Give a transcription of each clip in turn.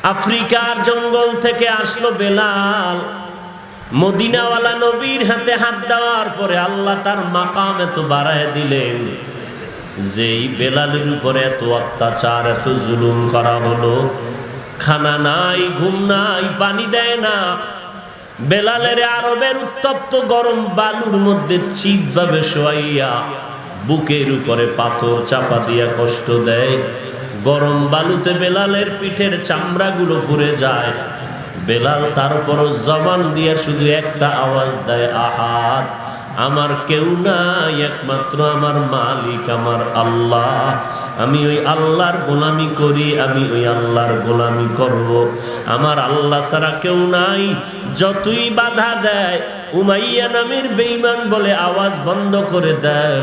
আফ্রিকার জঙ্গল থেকে আসলো বেলাল। মদিনাওয়ালা নবীর হাতে হাত দেওয়ার পরে আল্লাহ তার মাকাম এত বাড়ায় দিলেন, যেই বেলালের উপরে এত অত্যাচার, এত জুলুম করা হলো, খানা নাই, ঘুম নাই, পানি দেয় না। বেলালের আরবের উত্তপ্ত গরম বালুর মধ্যে চিৎভাবে শোয়াইয়া বুকের উপরে পাথর চাপা দিয়া কষ্ট দেয়। গরম বালুতে বেলালের পিঠের চামড়াগুলো পুড়ে যায়। বেলাল তারপর জবান দিয়ে শুধু একটা আওয়াজ দেয়, আহাদ, আমার কেউ নাই, একমাত্র আমার মালিক আমার আল্লাহ। আমি ওই আল্লাহর গোলামি করি, আমি ওই আল্লাহর গোলামি করব। আমার আল্লাহ ছাড়া কেউ নাই। যতই বাধা দেয়, উমাইয়া নামের বেঈমান বলে আওয়াজ বন্ধ করে দেয়,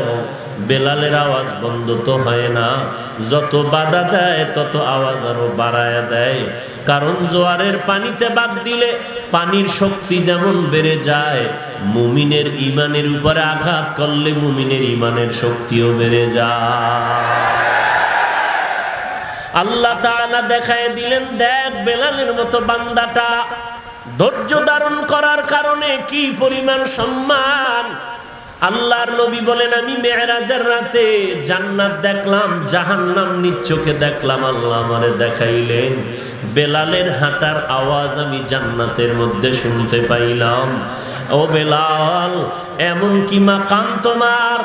বেলালের আওয়াজ বন্ধ তো হয় না। যত বাধা দেয় তত আওয়াজ আরো বাড়ায় দেয়। কারণ জোয়ারের পানিতে বাদ দিলে পানির শক্তি যেমন বেড়ে যায়, মুমিনের ইমানের উপরে আঘাত করলে মুমিনের ইমানের শক্তিও বেড়ে যায়। আল্লাহ তাআলা দেখায় দিলেন, দেখ বেলালের মতো বান্দাটা ধৈর্য ধারণ করার কারণে কি পরিমাণ সম্মান। আল্লাহর নবী বলেন, আমি মেরাজের রাতে জান্নাত দেখলাম, জাহান্নাম নিজ চোখে দেখলাম। আল্লাহ আমারে দেখাইলেন, বেলালের হাঁটার আওয়াজ আমি জান্নাতের মধ্যে শুনতে পাইলাম। ও বেলাল, এমন কি মাকাম তোমার!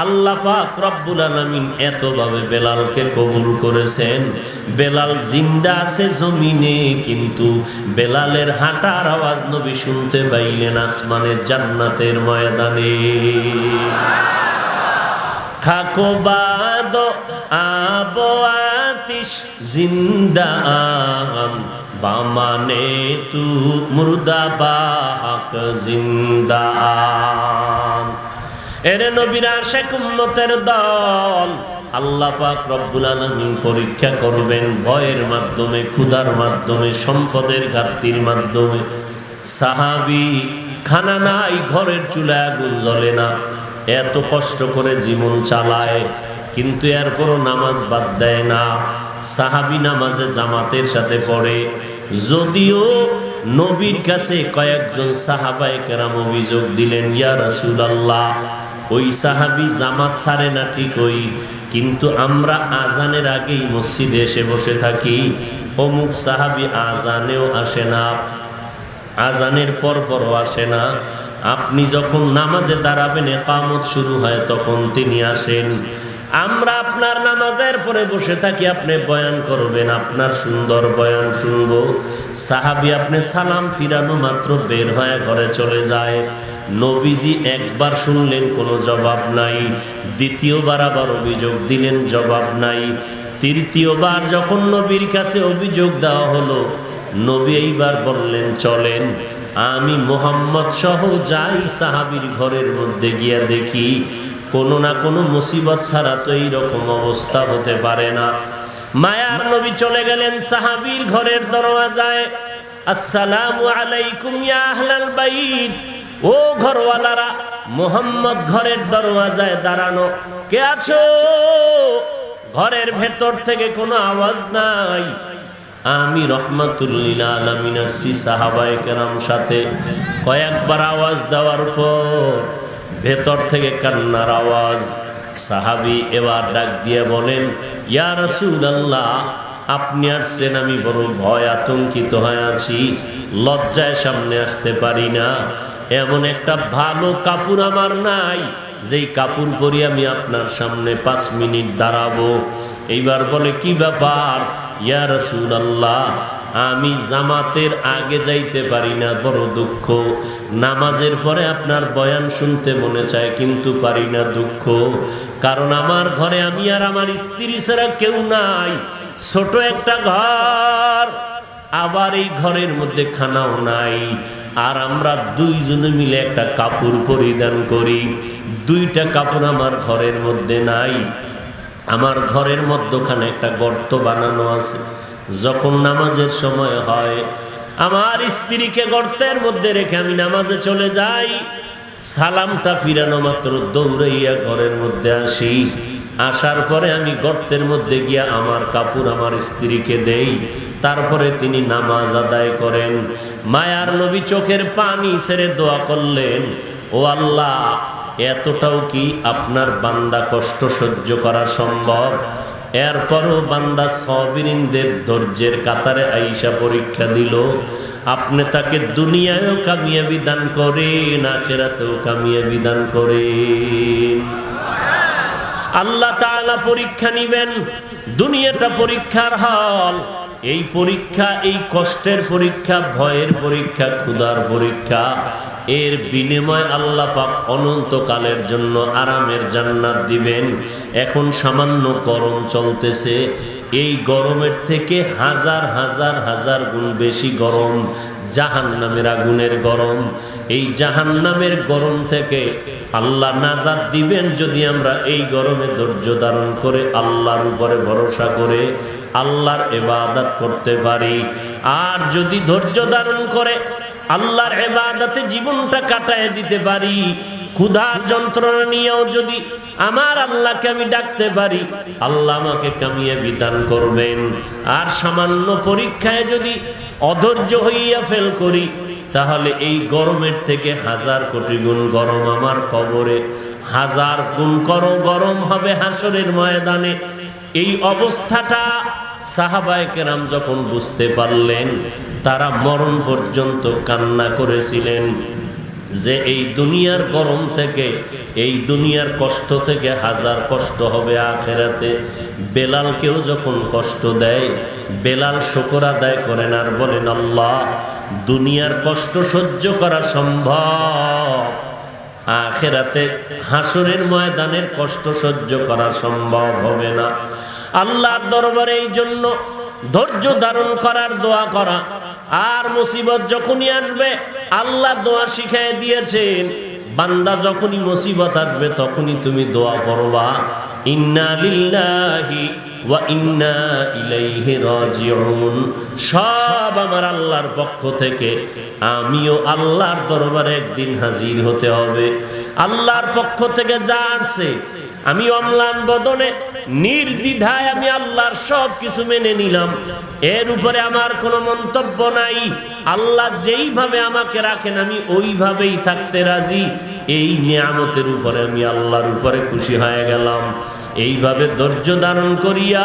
আল্লাহ পাক রব্বুল আলামিন এতভাবে বেলালকে কবুল করেছেন। বেলাল জিন্দা আছে জমিনে, কিন্তু বেলালের হাঁটার আওয়াজ নবী শুনতে পাইলেন আসমানের জান্নাতের ময়দানে। খাকো বাদ আবো আতিশ জিন্দা আম বামানে তু মুর্দা বাক জিন্দা আম। এরে নবীর আশিক উম্মতের দল, আল্লাহ পাক রব্বুল আলামিন পরীক্ষা করবেন ভয়ের মাধ্যমে, ক্ষুধার মাধ্যমে, সম্পদের ঘাটতির মাধ্যমে। সাহাবী খানা নাই, ঘরের চুলায় আগুন জ্বলে না, এত কষ্ট করে জীবন চালায়, কিন্তু এরপরও নামাজ বাদ দেয় না। সাহাবী নামাজে জামাতের সাথে পড়ে। যদিও নবীর কাছে কয়েকজন সাহাবায়ে কেরাম অভিযোগ দিলেন, ইয়া রাসূলুল্লাহ, ওই সাহাবী জামাত ছাড়ে না ঠিকই, কিন্তু আমরা আজানের আগেই মসজিদে এসে বসে থাকি, অমুক সাহাবী আজানেও আসে না, আজানের পরও আসে না। আপনি যখন নামাজে দাঁড়াবেন, ইকামত শুরু হয়, তখন তিনি আসেন। আমরা আপনার নামাজের পরে বসে থাকি, আপনি বয়ান করবেন, আপনার সুন্দর বয়ান শুনবো। সাহাবী আপনি সালাম ফিরানো মাত্র বের হয়ে ঘরে চলে যায়। নবীজি একবার শুনলেন, কোনো জবাব নাই। দ্বিতীয়বার আবার অভিযোগ দিলেন, জবাব নাই। তৃতীয়বার যখন নবীর কাছে অভিযোগ দেওয়া হলো, নবী এইবার বললেন, চলেন আমি মুহাম্মদ সহ যাই সাহাবীর ঘরের মধ্যে গিয়া দেখি, কোনো না কোনো মুসিবত ছাড়া তো এইরকম অবস্থা হতে পারে না। মায়ার নবী চলে গেলেন সাহাবীর ঘরের দরওয়াজায়। আসসালামু আলাইকুম ইয়া আহলাল বাইত। ও ঘরওয়ালারা, মুহাম্মদ ঘরের দরওয়াজায় দাঁড়ানো, কে আছো? ঘরের ভেতর থেকে কোনো আওয়াজ নাই। আমি রহমাতুল লিল আলামিন আসছি সাহাবায়ে কেরাম সাথে। কয়েকবার আওয়াজ দেওয়ার পর ভেতর থেকে কান্নার আওয়াজ। সাহাবী এবার ডাক দিয়ে বলেন, ইয়া রাসূলুল্লাহ, আপনি আসছেন, আমি বড় ভয় আতঙ্কিত হয়ে আছি, লজ্জায় সামনে আসতে পারি না। এমন একটা ভালো কাপড় আমার নাই, যেই কাপড় পরি আমি আপনার সামনে 5 মিনিট দাঁড়াবো। এইবার বলে, কি ব্যাপার? ইয়া রাসূলুল্লাহ, আমি জামাতের আগে যাইতে পারি না, বড় দুঃখ। নামাজের পরে আপনার বয়ান শুনতে মনে চায়, কিন্তু পারি না, দুঃখ। কারণ আমার ঘরে আমি আর আমার স্ত্রী ছাড়া কেউ নাই, ছোট একটা ঘর, আবার এই ঘরের মধ্যে খানাও নাই। আর আমরা দুইজনে মিলে একটা কাপড় পরিধান করি, 2টা কাপড় আমার ঘরের মধ্যে নাই। আমার ঘরের মধ্যখানে একটা গর্ত বানানো আছে, যখন নামাজের সময় হয় আমার স্ত্রীকে গর্তের মধ্যে রেখে আমি নামাজে চলে যাই। সালামটা ফিরানো মাত্র দৌড়াইয়া ঘরের মধ্যে আসি। আসার পরে আমি গর্তের মধ্যে গিয়া আমার কাপড় আমার স্ত্রীকে দেই। তারপরে তিনি নামাজ আদায় করেন। মায়ার নবী চোখের পানি ছেড়ে দোয়া করলেন, ও আল্লাহ, এতটাও কি আপনার বান্দা কষ্ট সহ্য করা সম্ভব? এরপরও বান্দা সাবিরিনদের ধৈর্যের কাতারে আইসা পরীক্ষা দিল। আপনি তাকে দুনিয়ায়ও কামিয়াবি দান করেন, আখিরাতেও কামিয়াবি দান করেন। আল্লাহ তাআলা পরীক্ষা নিবেন। দুনিয়াটা পরীক্ষার হল। এই পরীক্ষা, এই কষ্টের পরীক্ষা, ভয়ের পরীক্ষা, ক্ষুধার পরীক্ষা, এর বিনিময় আল্লাহ পাক অনন্তকালের জন্য আরামের জান্নাত দিবেন। এখন সামান্য গরম চলতেছে, এই গরমের থেকে হাজার হাজার হাজার গুণ বেশি গরম জাহান্নামের আগুনের গরম। এই জাহান্নামের গরম থেকে আল্লাহ নাজাত দিবেন যদি আমরা এই গরমে ধৈর্য ধারণ করে আল্লাহর উপরে ভরসা করে আল্লাহর ইবাদত করতে পারি। আর যদি ধৈর্য ধারণ করে আল্লাহর ইবাদতে জীবনটা কাটায় দিতে পারি, ক্ষুধার যন্ত্রণা নিয়েও যদি আমার আল্লাহকে আমি ডাকতে পারি, আল্লাহ আমাকে কামিয়াবি দান করবেন। আর সামান্য পরীক্ষায় যদি অধৈর্য হইয়া ফেল করি, তাহলে এই গরমের থেকে হাজার কোটি গুণ গরম আমার কবরে, হাজার গুণ গরম হবে হাসরের ময়দানে। এই অবস্থাটা সাহাবায়ে কেরাম যখন বুঝতে পারলেন, তারা মরণ পর্যন্ত কান্না করেছিলেন যে এই দুনিয়ার গরম থেকে, এই দুনিয়ার কষ্ট থেকে হাজার কষ্ট হবে আখিরাতে। বেলালকেও যখন কষ্ট দেয়, বেলাল শুকর আদায় করেন আর বলেন, আল্লাহ, দুনিয়ার কষ্ট সহ্য করা সম্ভব, আখিরাতে হাসরের ময়দানের কষ্ট সহ্য করা সম্ভব হবে না। আল্লাহর দরবারে এই জন্য ধৈর্য ধারণ করার দোয়া করা। আর মুসিবত যখনই আসবে, আল্লাহ দোয়া শিখায় দিয়েছেন, বান্দা যখনই মুসিবত আসবে তখনই তুমি দোয়া পড়বা, ইন্না লিল্লাহি ওয়া ইন্না ইলাইহি রাজিউন। সব আমার আল্লাহর পক্ষ থেকে, আমিও আল্লাহর দরবারে একদিন হাজির হতে হবে। আল্লাহর পক্ষ থেকে যা আসছে আমি অম্লান বদনে নির্দ্বিধায় আমি আল্লাহর সব কিছু মেনে নিলাম। এর উপরে আমার কোনো মন্তব্য নাই। আল্লাহ যেইভাবে আমাকে রাখেন আমি ওইভাবেই থাকতে রাজি। এই নিয়ামতের উপরে আমি আল্লাহর উপরে খুশি হয়ে গেলাম। এইভাবে ধৈর্য ধারণ করিয়া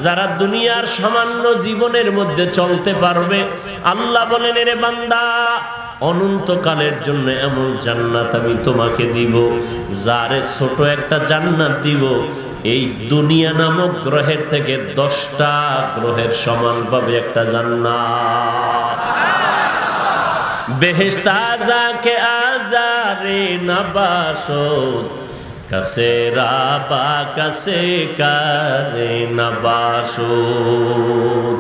যারা দুনিয়ার সামান্য জীবনের মধ্যে চলতে পারবে, আল্লাহ বলেন, এরে বান্দা, অনন্তকালের জন্য এমন জান্নাত আমি তোমাকে দিব, যারে ছোট একটা জান্নাত দিব এই দুনিয়া নামক গ্রহের থেকে 10টা গ্রহের সমান পাবে একটা জান্নাত। বেহেশত আজাকে আজারে নবাসত, কাছে রাবা কাছে কারে নবাসত।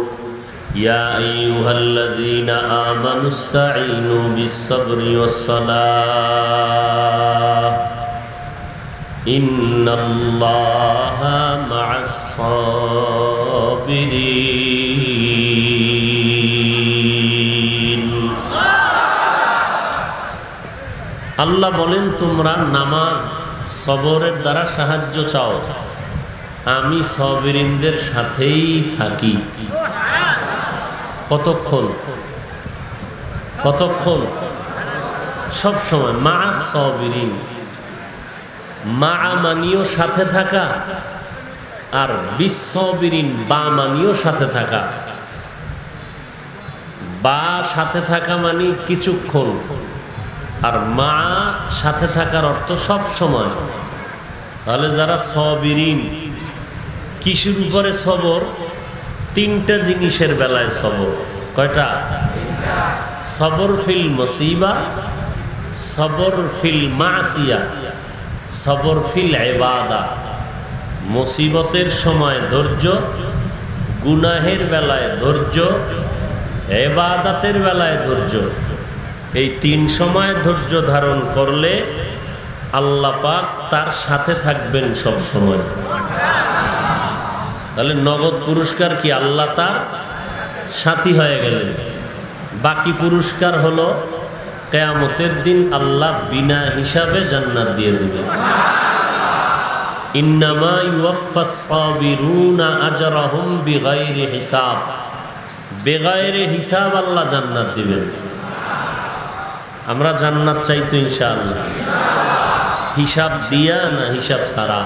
ইয়া আইয়ুহাল্লাযীনা আমানুস্তাঈনু বিস-সাবরি ওয়াস-সালাহ, ইন্নাল্লাহা মা'আস-সাবিরিন। আল্লাহ বলেন, তোমরা নামাজ সবরের দ্বারা সাহায্য চাও, আমি সাবিরিনদের সাথেই থাকি। কতক্ষণ? কতক্ষণ? সব সময়। মা'আস সাবিরিন, মা মানিও সাথে থাকা, আর বিস-সাবিরিন বা মানিও সাথে থাকা। বা সাথে থাকা মানে কিছুক্ষণ, আর মা সাথে থাকার অর্থ সব সময়। তাহলে যারা সাবিরিন, কিসের উপরে সবর? 3টা জিনিসের বেলায় সবর। কয়টা? সবর ফিল মুসিবা, সবর ফিল মাসিয়া, সবর ফিল ইবাদা। মুসিবতের সময় ধৈর্য, গুনাহের বেলায় ধৈর্য, ইবাদতের বেলায় ধৈর্য। এই 3 সময় ধৈর্য ধারণ করলে আল্লাহ পাক তার সাথে থাকবেন সব সময়। তাহলে নগদ পুরস্কার কি? আল্লাহ তার সাথী হয়ে গেলেন। বাকি পুরস্কার হলো কিয়ামতের দিন আল্লাহ বিনা হিসাবে জান্নাত দিয়ে দিবেন। ইন্নামা ইউওয়াফাস সাবিরুনা আজরাহুম বিগাইরি হিসাব। বেগায়েরে হিসাব আল্লাহ জান্নাত দিবেন। আমরা জান্নাত চাই তো ইনশাআল্লাহ, হিসাব দিয়া না হিসাব ছাড়া?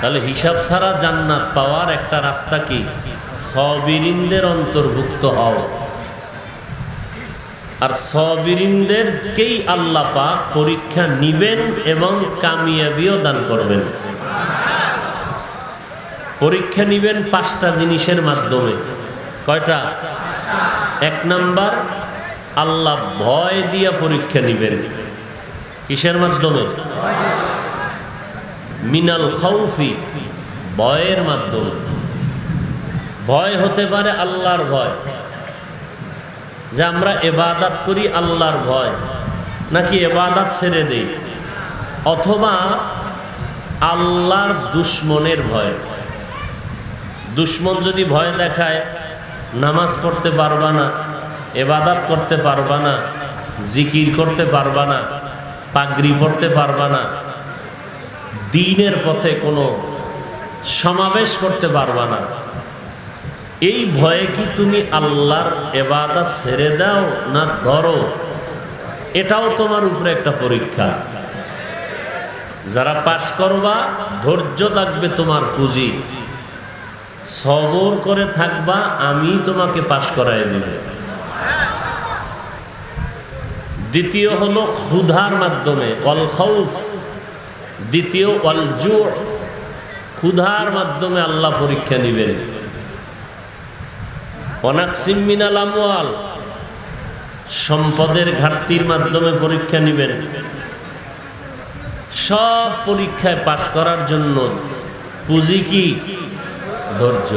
তাহলে হিসাব ছাড়া জান্নাত পাওয়ার একটা রাস্তা কি? সাবিরিনদের অন্তর্ভুক্ত হও। আর সাবিরিনদেরকেই আল্লাহ পাক পরীক্ষা নিবেন এবং কামিয়াবিও দান করবেন। পরীক্ষা নিবেন 5টা জিনিসের মাধ্যমে। কয়টা? 1 নাম্বার, আল্লাহ ভয় দিয়া পরীক্ষা নিবেন। কিসের মাধ্যমে? মিনাল খাউফি, ভয়ের মাধ্যমে। ভয় হতে পারে আল্লাহর ভয়, যে আমরা ইবাদত করি আল্লাহর ভয়, নাকি ইবাদত ছেড়ে দেই, অথবা আল্লাহর দুশমনের ভয়। দুশমন যদি ভয় দেখায় নামাজ পড়তে পারবা না, ইবাদত করতে পারবা না, জিকির করতে পারবা না, পাগড়ি পড়তে পারবা না, দ্বীনের পথে কোনো সমাবেশ করতে পারবা না, এই ভয়ে কি তুমি আল্লাহর ইবাদত ছেড়ে দাও না ধরো? এটাও তোমার উপরে একটা পরীক্ষা। যারা পাস করবা, ধৈর্য থাকবে তোমার পুঁজি, সবর করে থাকবা, আমি তোমাকে পাস করাই দেব। দ্বিতীয় হলো ক্ষুধার মাধ্যমে, ওয়াল খাউফ। দ্বিতীয় ওয়াল জু', ক্ষুধার মাধ্যমে আল্লাহ পরীক্ষা নিবেন। ওয়ানাকসিম মিনাল আমওয়াল, সম্পদের ঘাটতির মাধ্যমে পরীক্ষা নিবেন। সব পরীক্ষায় পাস করার জন্য পুঁজি কি? ধৈর্য।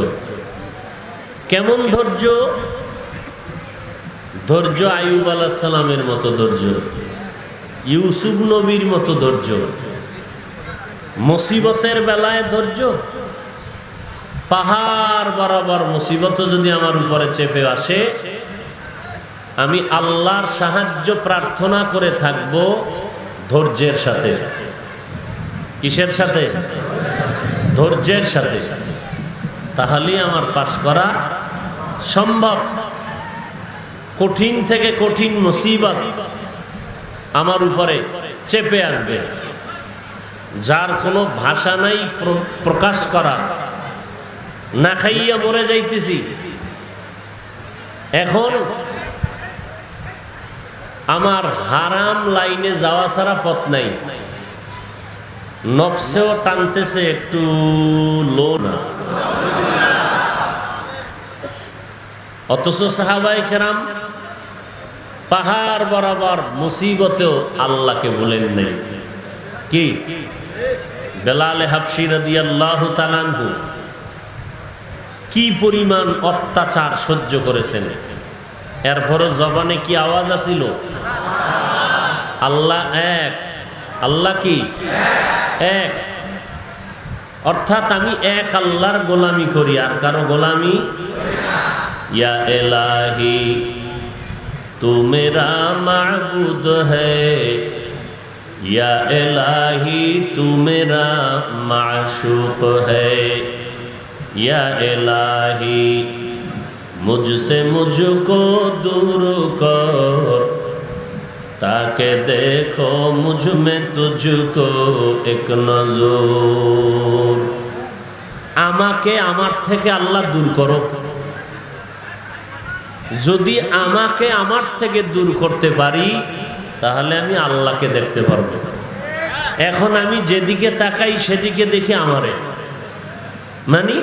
কেমন ধৈর্য? ধৈর্য আইয়ুব আলাইহিস সালামের মতো ধৈর্য, ইউসুফ নবীর মতো ধৈর্য। মুসিবতের বেলায় ধৈর্য। পাহাড় বরাবর মুসিবত যদি আমার উপরে চেপে আসে, আমি আল্লাহর সাহায্য প্রার্থনা করে থাকব ধৈর্যের সাথে। কিসের সাথে? ধৈর্যের সাথে। তাহলেই আমার পাস করা সম্ভব। কঠিন থেকে কঠিন মুসিবত আমার উপরে চেপে আসবে, যার কোনো ভাষা নাই প্রকাশ করা, না খাইয়া মরে যাইতেছি। এখন আমার হারাম লাইনে যাওয়া ছাড়া পথ নাই, নফসেও টানতেছে একটু লো না। অথচ সাহাবায়ে কেরাম পাহাড় বরাবর মুসিবতেও আল্লাহকে বলেন নাই। কি? বেলাল হাবশী রাদিয়াল্লাহু তাআলা আনহু কি পরিমাণ অত্যাচার সহ্য করেছেন, এরপরও জবানে কি আওয়াজ আসিল? আল্লাহ এক। আল্লাহ কি? এক। অর্থাৎ আমি এক আল্লাহর গোলামি করি, আর কারো গোলামি। ইয়া ইলাহি তু মেরা মাবুদ হ্যায়, ইয়া ইলাহি তু মেরা মাশুক হ্যায়, या इलाही मुझसे मुझको दूर कर, ताकि देखो मुझ में तुझको एक नजर। আমাকে আমার থেকে আল্লাহ দূর করো। যদি আমাকে আমার থেকে দূর করতে পারি, তাহলে আমি আল্লাহকে দেখতে পারবো। এখন আমি যেদিকে তাকাই সেদিকে দেখি আমারে, মানে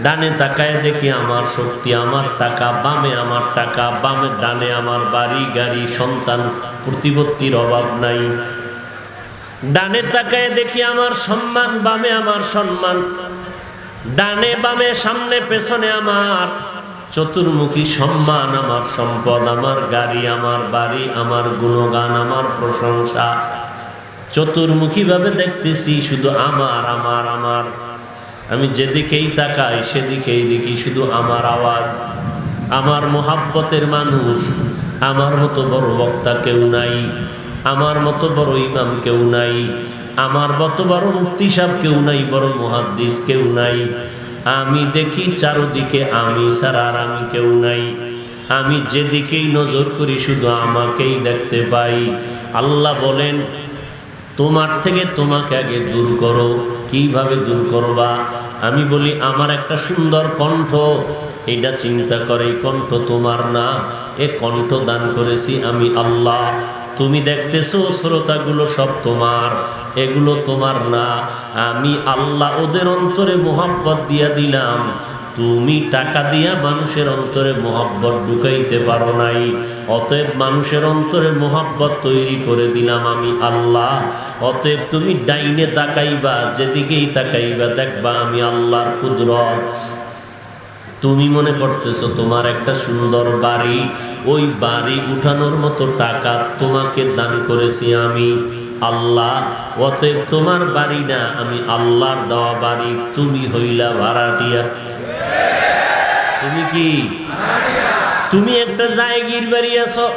ডানে তাকায় দেখি আমার শক্তি, আমার টাকা, বামে আমার টাকা, বামে ডানে আমার বাড়ি গাড়ি সন্তান প্রতিপত্তির অভাব নাই। ডানে তাকায় দেখি আমার সম্মান, বামে আমার সম্মান, ডানে বামে সামনে পেছনে আমার চতুর্মুখী সম্মান, আমার সম্পদ, আমার গাড়ি, আমার বাড়ি, আমার গুণগান, আমার প্রশংসা। চতুর্মুখী ভাবে দেখতেছি শুধু আমার আমার আমার। আমি যেদিকেই তাকাই সেদিকেই দেখি শুধু আমার আওয়াজ। আমার মোহাব্বতের মানুষ, আমার মতো বড় বক্তা কেউ নাই, আমার মতো বড় ইমাম কেউ নাই, আমার মতো বড় মুফতি সাহেব কেউ নাই, বড় মুহাদ্দিস কেউ নাই, আমি দেখি চারদিকে আমি ছাড়া আর আমি কেউ নাই। আমি যেদিকেই নজর করি শুধু আমাকেই দেখতে পাই। আল্লাহ বলেন তোমার থেকে তোমাকে আগে দূর করো। কিভাবে দূর করবা? আমি বলি আমার একটা সুন্দর কণ্ঠ, এইটা চিন্তা করে এই কণ্ঠ তোমার না, এ কণ্ঠ দান করেছি আমি আল্লাহ। তুমি দেখতেছো শ্রোতাগুলো সব তোমার, এগুলো তোমার না, আমি আল্লাহ ওদের অন্তরে মোহাব্বত দিয়া দিলাম। তুমি টাকা দিয়া মানুষের অন্তরে মোহাব্বত ঢুকাইতে পারো নাই, অতএব মানুষের অন্তরে মোহাব্বত তৈরি করে দিলাম আমি আল্লাহ। অতএব তুমি ডাইনে তাকাইবা, যেদিকেই তাকাইবা দেখবা আমি আল্লাহর কুদরত। তুমি মনে করতেছো তোমার একটা সুন্দর বাড়ি, ওই বাড়ি উঠানোর মতো টাকা তোমাকে দান করেছি আমি আল্লাহ। অতএব তোমার বাড়ি না, আমি আল্লাহর দেওয়া বাড়ি। তুমি হইলা ভাড়াটিয়া। তুমি কি? তুমি একটা জায়গির বাড়ি আছো।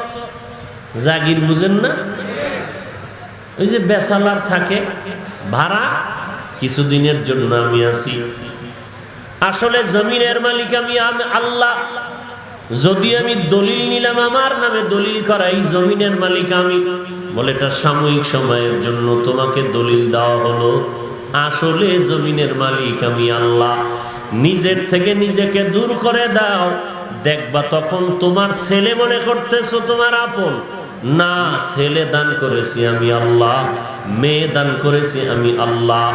জাগির বুঝেন না? ওই যে বেসালার থাকে ভাড়া, কিছুদিনের জন্য আমি আছি। আসলে জমিনের মালিক আমি আল্লাহ। যদি আমি দলিল নিলাম আমার নামে দলিল করা, এই জমিনের মালিক আমি বলে এটা সাময়িক সময়ের জন্য তোমাকে দলিল দেওয়া হলো। আসলে জমিনের মালিক আমি আল্লাহ। নিজের থেকে নিজেকে দূর করে দাও, দেখবা তখন তোমার ছেলে মনে করতেছো তোমার আপন না। ছেলে দান করেছি আমি আল্লাহ, মেয়ে দান করেছি আমি আল্লাহ।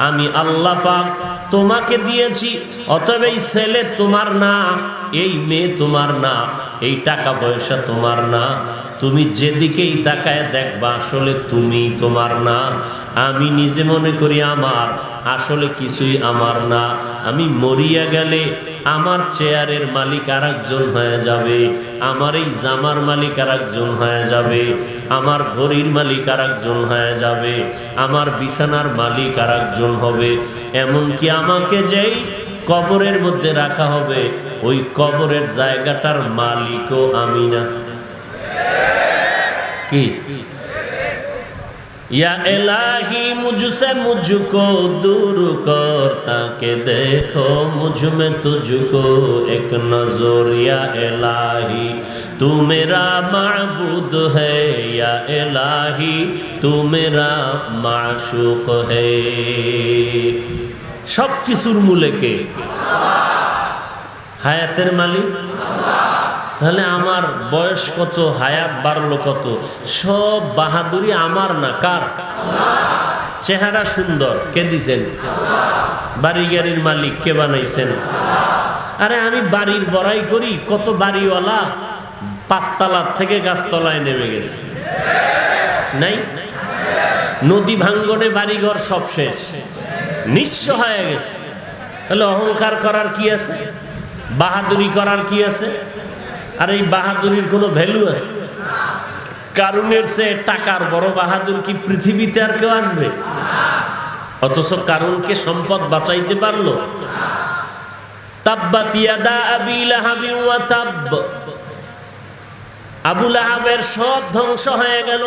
আমি আল্লাহ পাক তোমাকে দিয়েছি। অতএব এই ছেলে তোমার না, এই মেয়ে তোমার না, এই টাকা পয়সা তোমার না। তুমি যেদিকেই তাকায় দেখবা আসলে তুমি তোমার না। আমি নিজে মনে করি আমার, আসলে কিছুই আমার না। আমি মরিয়া গেলে আমার চেয়ারের মালিক আর একজন হয়ে যাবে, আমার এই জামার মালিক আর একজন হয়ে যাবে, আমার ঘড়ির মালিক আর একজন হয়ে যাবে, আমার বিছানার মালিক আর একজন হবে। এমনকি আমাকে যেই কবরের মধ্যে রাখা হবে, ওই কবরের জায়গাটার মালিকও আমি না। কি? या इलाही मुझसे मुझको दूर कर, ताके देखो मुझ में तुझको एक नजर। या इलाही तू मेरा माबूद है, या इलाही तू मेरा माशूक है। सब কিছুর মূলে কে? হায়াতের মালিক। তাহলে আমার বয়স কত, হায়াত বাড়লো কত, সব বাহাদুরি আমার না, কার? চেহারা সুন্দর কে দিছেন? বাড়ি গাড়ির মালিক কে বানাইছেন? আরে আমি বাড়ির বড়াই করি, কত বাড়িওয়ালা পাঁচতলার থেকে গাছতলায় নেমে গেছে, নাই? নদী ভাঙ্গনে বাড়িঘর সব শেষ, নিঃস্ব হয়ে গেছে। তাহলে অহংকার করার কি আছে? বাহাদুরি করার কি আছে? আর এই বাহাদুরির কোনো ভ্যালু আছে? কারুনের চেয়ে টাকার বড় বাহাদুর কি পৃথিবীতে আর কেউ আসবে? অথচ কারুনকে সম্পদ বাঁচাইতে পারলো। তাব্বাত ইয়াদা আবি লাহাবি ওয়া তাব, আবু লাহাবের সব ধ্বংস হয়ে গেল।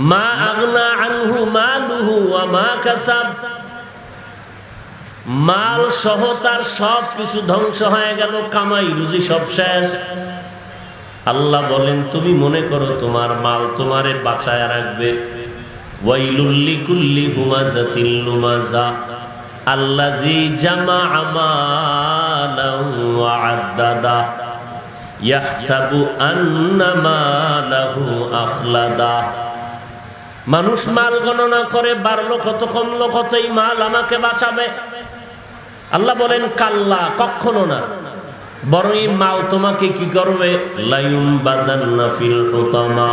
মা আগনা আনহু মালুহু ওয়া মা কাসাব, মাল সহ তার সব কিছু ধ্বংস হয়ে গেল, কামাই রুজি সব শেষ। আল্লাহ বলেন তুমি মনে করো তোমার মাল তোমারে বাঁচায় রাখবে? ওয়াইলুল লিকুল্লি হুমাযাতিল লুমাযা আল্লাযী জামাআ মালান ওয়া আদ্দাদা ইয়াহসাবু আন্না মালাহু আখলাদা। মানুষ মাল গণনা করে, বাড়লো কত কমলো কত, এই মাল আমাকে বাঁচাবে। আল্লাহ বলেন কাল্লা, কখনো না, বরং এই মাল তোমাকে কি করবে? লায়ুম বাজান্না ফিল হুতামা,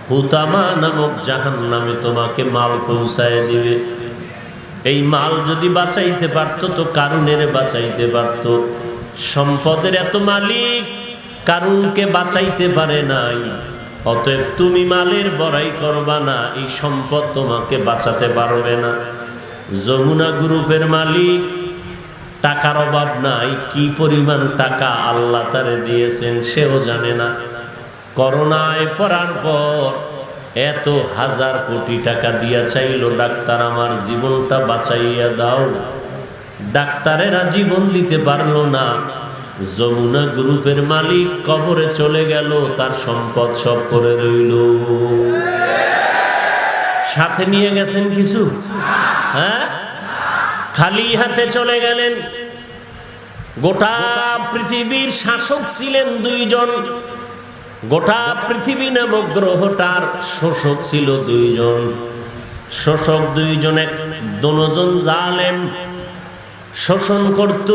হুতামা নামক জাহান্নামে তোমাকে মাল পৌঁছায় দিবে। এই মাল যদি বাঁচাইতে পারতো তো কারুনের বাঁচাইতে পারতো। সম্পদের এত মালিক, কারুনকে বাঁচাইতে পারে নাই। অতএব তুমি মালের বড়াই করবা না, এই সম্পদ তোমাকে বাঁচাতে পারবে না। যমুনা গ্রুপের মালিক, টাকার অভাব নাই, কি পরিমাণ টাকা আল্লাহ তারে দিয়েছেন সেও জানে না। করোনায় পড়ার পর এত হাজার কোটি টাকা দিয়া চাইলো, ডাক্তার আমার জীবনটা বাঁচাইয়া দাও। ডাক্তারেরা জীবন দিতে পারলো না। যমুনা গ্রুপের মালিক কবরে চলে গেল, তার সম্পদ সব করে রইল। সাথে নিয়ে গেছেন কিছু? হ্যাঁ, খালি হাতে চলে গেলেন। গোটা পৃথিবীর শাসক ছিলেন দুইজন, গোটা পৃথিবী নামক গ্রহটার শোষক ছিল দুইজন। শোষক দুইজন, দুজন জালেম, শোষণ করত।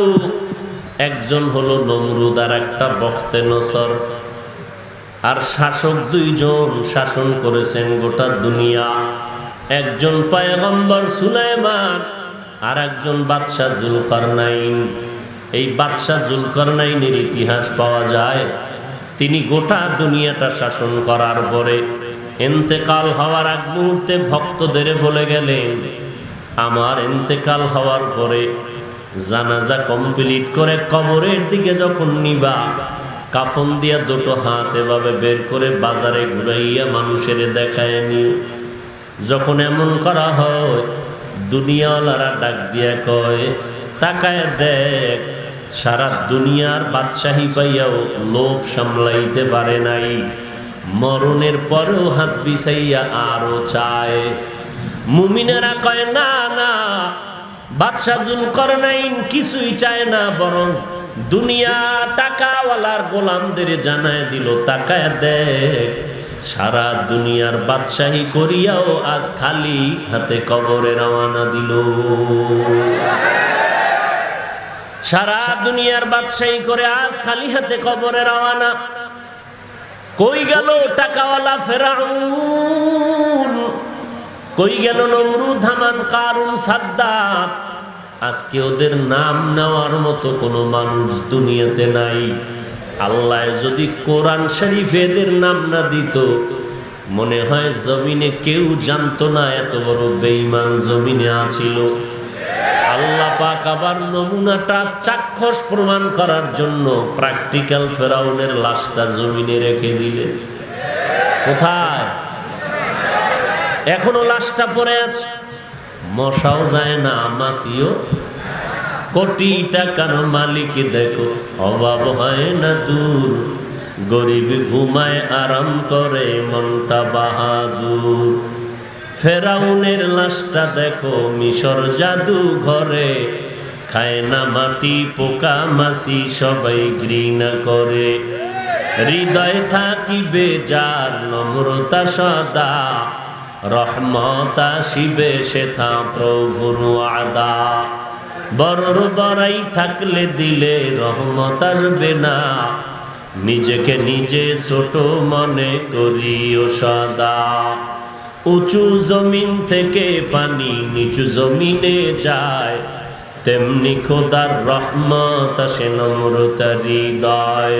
একজন হলো নমরুদ আর একটা বখতে নসর। আর শাসক দুইজন শাসন করেছেন গোটা দুনিয়া। একজন পয়গম্বর সুলাইমান আর একজন বাদশাহ জুলকারনাইন। এই বাদশাহ জুলকারনাইনের ইতিহাস পাওয়া যায়। তিনি গোটা দুনিয়াটা শাসন করার পরে ইন্তেকাল হওয়ার আগ মুহূর্তে ভক্তদের বলে গেলেন, আমার ইন্তেকাল হওয়ার পরে জানাজা কমপ্লিট করে কবরের দিকে যখন নিবা, কাফন দিয়া দুটো হাত এভাবে বের করে বাজারে ঘুরাইয়া মানুষের দেখায় নিও। যখন এমন করা হয়, দুনিয়াওয়ালারা ডাক দিয়া কয়, তাকায় দেখ, সারা দুনিয়ার বাদশাহী পাইয়াও লোভ সামলাইতে পারে নাই, মরণের পরেও হাত বিছাইয়া আরো চায়। মুমিনেরা কয়, না না, বাদশাহ জুলকারনাইন কিছুই চায় না, বরং দুনিয়া টাকাওয়ালার গোলামদের জানায় দিল, তাকায় দেখ, সারা দুনিয়ার বাদশাহী করিয়াও আজ খালি হাতে কবরে রওনা দিল। সারা দুনিয়ার বাদশাহী করে আজ খালি হাতে কবরে রওনা। কই গেল টাকাওয়ালা ফেরাউন? কই গেল নমরুদ, হামান, কারুন, সাদ্দাত? আজকে ওদের নাম নেওয়ার মতো কোনো মানুষ দুনিয়াতে নাই। আল্লাহ যদি কোরআন শরীফে এদের নাম না দিত, মনে হয় জমিনে কেউ জানতো না এত বড় বেঈমান জমিনে আছিল। আল্লাহ পাক আবার নমুনাটা চাক্ষুষ প্রমাণ করার জন্য প্র্যাকটিক্যাল ফেরাউনের লাশটা জমিনে রেখে দিলেন। কোথায়? এখনো লাশটা পড়ে আছে, মশাও যায় না, মাছিও। কোটি টাকার মালিক দেখো, অভাব হয় না দূর, গরিব ঘুমায় আরাম করে, মনটা বাহাদুর। ফেরাউনের লাশটা দেখো, মিশর জাদু ঘরে, খায় না মাটি, পোকা মাছি সবাই ঘৃণা করে। হৃদয় থাকিবে যার নম্রতা সদা, রহমত আসিবে সেথা প্রভুর ওয়াদা। বড়র বড়াই থাকলে দিলে রহমত আসবে না, নিজেকে নিজে ছোট মনে করিও সদা। উঁচু জমিন থেকে পানি নিচু জমিনে যায়, তেমনি খোদার রহমত আসে নম্রতার হৃদয়।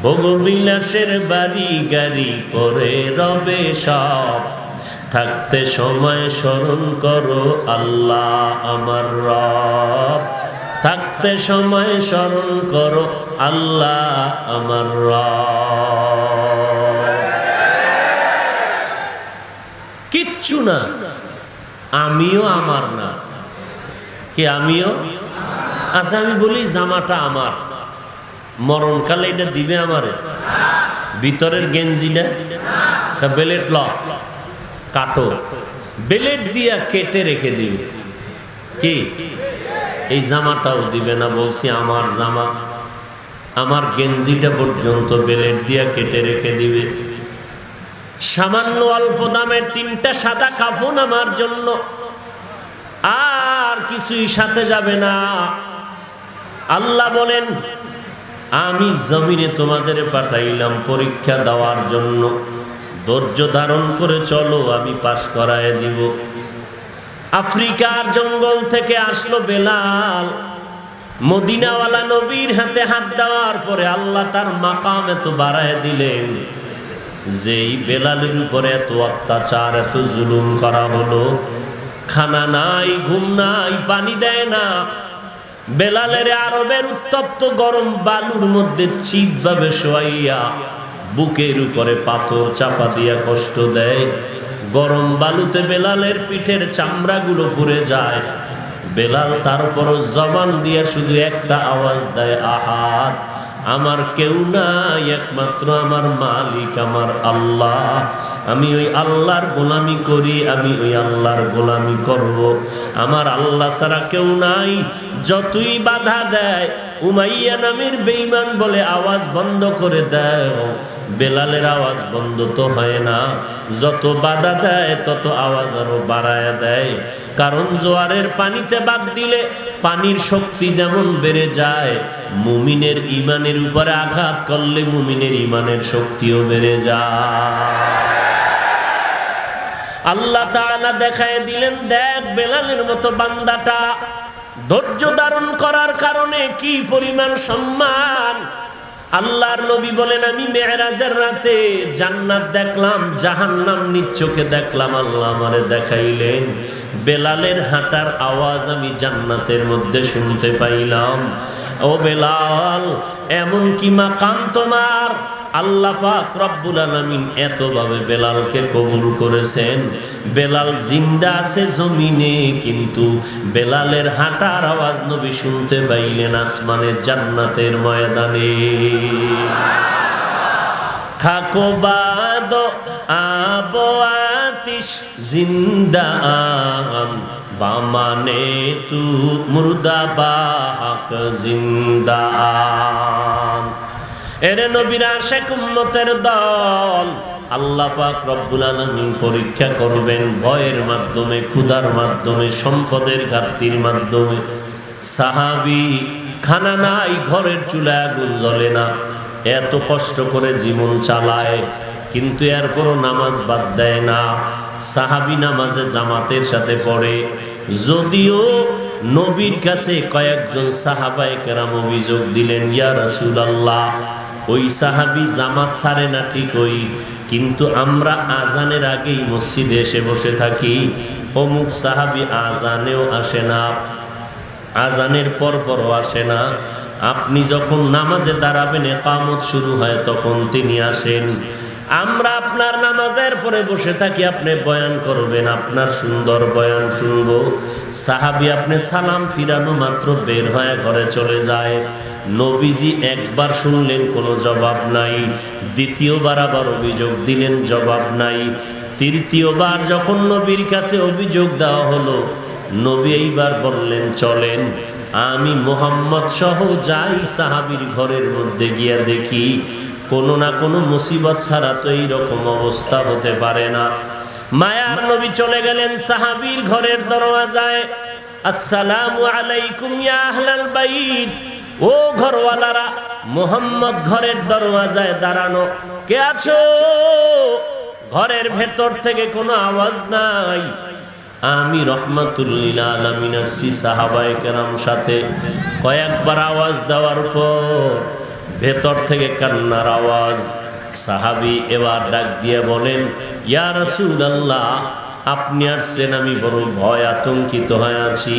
ভোগবিলাসের বাড়ি গাড়ি পরে রবে সব, থাকতে সময় স্মরণ করো আল্লাহ আমার রব। থাকতে সময় স্মরণ করো আল্লাহ আমার রব। কিচ্ছু না, আমিও আমার না। কি আমিও? আচ্ছা আমি বলি জামাটা আমার, মরণকালে এটা দিবে আমারে? ভিতরের গেঞ্জিটা বেলেট ল কাটো, বেলেট দিয়া কেটে রেখে দিবে। কি এই জামাটাও দিবে না? বলছি আমার জামা, আমার গেঞ্জিটা পর্যন্ত বেলেট দিয়া কেটে রেখে দিবে। সামান্য অল্প দামের 3টা সাদা কাফন আমার জন্য, আর কিছুই সাথে যাবে না। আল্লাহ বলেন, আমি জমিনে তোমাদের পাঠাইলাম পরীক্ষা দেওয়ার জন্য, ধৈর্য ধারণ করে চলো, আমি পাশ করায় দিব। আফ্রিকার জঙ্গল থেকে আসলো বেলাল, মদিনাওয়ালা নবীর হাতে হাত দেওয়ার পরে আল্লাহ তার মাকাম এত বাড়ায় দিলেন, যেই বেলালের উপরে এত অত্যাচার, এত জুলুম করা হলো, খানা নাই, ঘুম নাই, পানি দেয় না। বেলালের আরবের উত্তপ্ত গরম বালুর মধ্যে চিৎভাবে শোয়াইয়া বুকের উপরে পাথর চাপা দিয়া কষ্ট দেয়। গরম বালুতে বেলালের পিঠের চামড়াগুলো পুড়ে যায়, বেলাল তারপরও জবান দিয়ে শুধু একটা আওয়াজ দেয়, আহাদ, আমার কেউ নাই, একমাত্র আমার মালিক আমার আল্লাহ। আমি ওই আল্লাহর গোলামি করি, আমি ওই আল্লাহর গোলামি করব। আমার আল্লাহ ছাড়া কেউ নাই। যতই বাধা দেয়, উমাইয়া নামের বেঈমান বলে আওয়াজ বন্ধ করে দেয়, বেলালের আওয়াজ বন্ধ তো হয় না। যত বাধা দেয় তত আওয়াজ আরো বাড়ায় দেয়। কারণ জোয়ারের পানিতে বাদ দিলে পানির শক্তি যেমন বেড়ে যায়, মুমিনের ইমানের উপরে আঘাত করলে মুমিনের ইমানের শক্তিও বেড়ে যায়। আল্লাহ তাআলা দেখায় দিলেন, দেখ বেলালের মতো বান্দাটা ধৈর্য ধারণ করার কারণে কি পরিমাণ সম্মান। আল্লাহর নবী বলেন, আমি মেরাজের রাতে জান্নাত দেখলাম, জাহান্নাম নিজ চোখে দেখলাম। আল্লাহ আমারে দেখাইলেন, বেলালের হাঁটার আওয়াজ আমি জান্নাতের মধ্যে শুনতে পাইলাম। ও বেলাল, এমন কি মাকাম তোমার! আল্লাহ পাক রব্বুল আলামিন এতভাবে বেলালকে কবুল করেছেন। বেলাল জিন্দা আছে জমিনে, কিন্তু বেলালের হাঁটার আওয়াজ নবী শুনতে পাইলেন আসমানের জান্নাতের ময়দানে। থাকো বাদ আবো আতিশ জিন্দা বামানে তু মুর্দা বাক জিন্দা। এরে নবীর আশিক উম্মতের দল, আল্লাহ পাক রব্বুল আলামিন পরীক্ষা করবেন ভয়ের মাধ্যমে, ক্ষুধার মাধ্যমে, সম্পদের ঘাটতির মাধ্যমে। সাহাবী খানা নাই, ঘরের চুলায় আগুন জ্বলে না, এত কষ্ট করে জীবন চালায়, কিন্তু এরপরও নামাজ বাদ দেয় না। সাহাবী নামাজে জামাতের সাথে পড়ে। যদিও নবীর কাছে কয়েকজন সাহাবায়ে কেরাম অভিযোগ দিলেন, ইয়া রাসূলুল্লাহ, ওই সাহাবী জামাত ছাড়ে না ঠিকই, কিন্তু আমরা আজানের আগেই মসজিদে এসে বসে থাকি, অমুক সাহাবী আজানেও আসে না, আজানের পরও আসে না। আপনি যখন নামাজে দাঁড়াবেন, ইকামত শুরু হয়, তখন তিনি আসেন। আমরা আপনার নামাজের পরে বসে থাকি, আপনি বয়ান করবেন, আপনার সুন্দর বয়ান শুনবো। সাহাবী আপনি সালাম ফিরানো মাত্র বের হয়ে ঘরে চলে যায়। নবীজি একবার শুনলেন, কোনো জবাব নাই। দ্বিতীয়বার আবার অভিযোগ দিলেন, জবাব নাই। তৃতীয়বার যখন নবীর কাছে অভিযোগ দেওয়া হলো, নবী এইবার বললেন, চলেন আমি মুহাম্মদ সহ যাই সাহাবীর ঘরের মধ্যে গিয়া দেখি, কোনো না কোনো মুসিবত ছাড়া তো এইরকম অবস্থা হতে পারে না। মায়ার নবী চলে গেলেন সাহাবীর ঘরের দরওয়াজায়। আসসালামু আলাইকুম ইয়া আহলাল বাইত, ও ঘরওয়ালারা, মুহাম্মদ ঘরের দরওয়াজায় দাঁড়ানো, কে আছো? ঘরের ভেতর থেকে কোনো আওয়াজ নাই। আমি রহমাতুল লিল আলামিন আসছি সাহাবায়ে কেরাম সাথে। কয়েকবার আওয়াজ দেওয়ার পর ভেতর থেকে কান্নার আওয়াজ। সাহাবী এবার ডাক দিয়ে বলেন, ইয়া রাসূলুল্লাহ, আপনি আসছেন, আমি বড় ভয় আতঙ্কিত হয়ে আছি,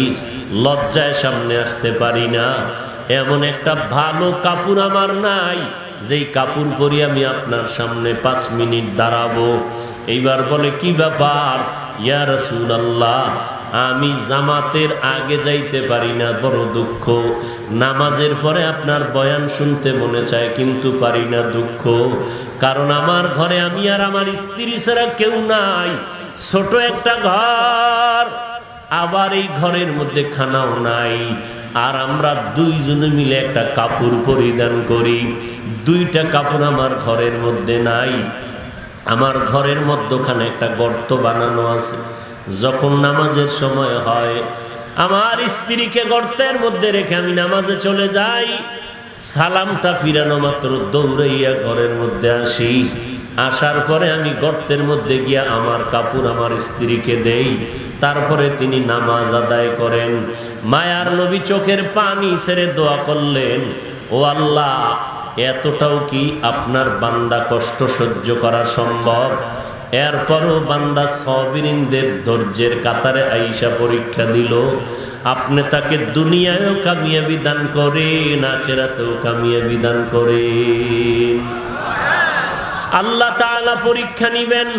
লজ্জায় সামনে আসতে পারি না। এমন একটা ভালো কাপড় আমার নাই, যেই কাপড় পরি আমি আপনার সামনে 5 মিনিট দাঁড়াবো। এইবার বলে, কি ব্যাপার? ইয়া রাসূলুল্লাহ, আমি জামাতের আগে যাইতে পারি না, বড় দুঃখ। নামাজের পরে আপনার বয়ান শুনতে মনে চায়, কিন্তু পারি না, দুঃখ। কারণ আমার ঘরে আমি আর আমার স্ত্রী ছাড়া কেউ নাই, ছোট একটা ঘর, আবার এই ঘরের মধ্যে খানাও নাই। আর আমরা দুইজনে মিলে একটা কাপড় পরিধান করি, 2টা কাপড় আমার ঘরের মধ্যে নাই। আমার ঘরের মধ্যখানে একটা গর্ত বানানো আছে, যখন নামাজের সময় হয় আমার স্ত্রীকে গর্তের মধ্যে রেখে আমি নামাজে চলে যাই। সালামটা ফিরানো মাত্র দৌড়াইয়া ঘরের মধ্যে আসি। আসার পরে আমি গর্তের মধ্যে গিয়া আমার কাপড় আমার স্ত্রীকে দেই, তারপরে তিনি নামাজ আদায় করেন। মায়ার নবী চোখের পানি ছেড়ে দোয়া করলেন, ও আল্লাহ, এতটাও কি আপনার বান্দা কষ্ট সহ্য করা সম্ভব? এরপরও বান্দা সাবিরিনদের ধৈর্যের কাতারে আইসা পরীক্ষা দিল। আপনি তাকে দুনিয়ায়ও কামিয়াবি দান করেন, আখিরাতেও কামিয়াবি দান করেন। আল্লাহ তাআলা পরীক্ষা নিবেন।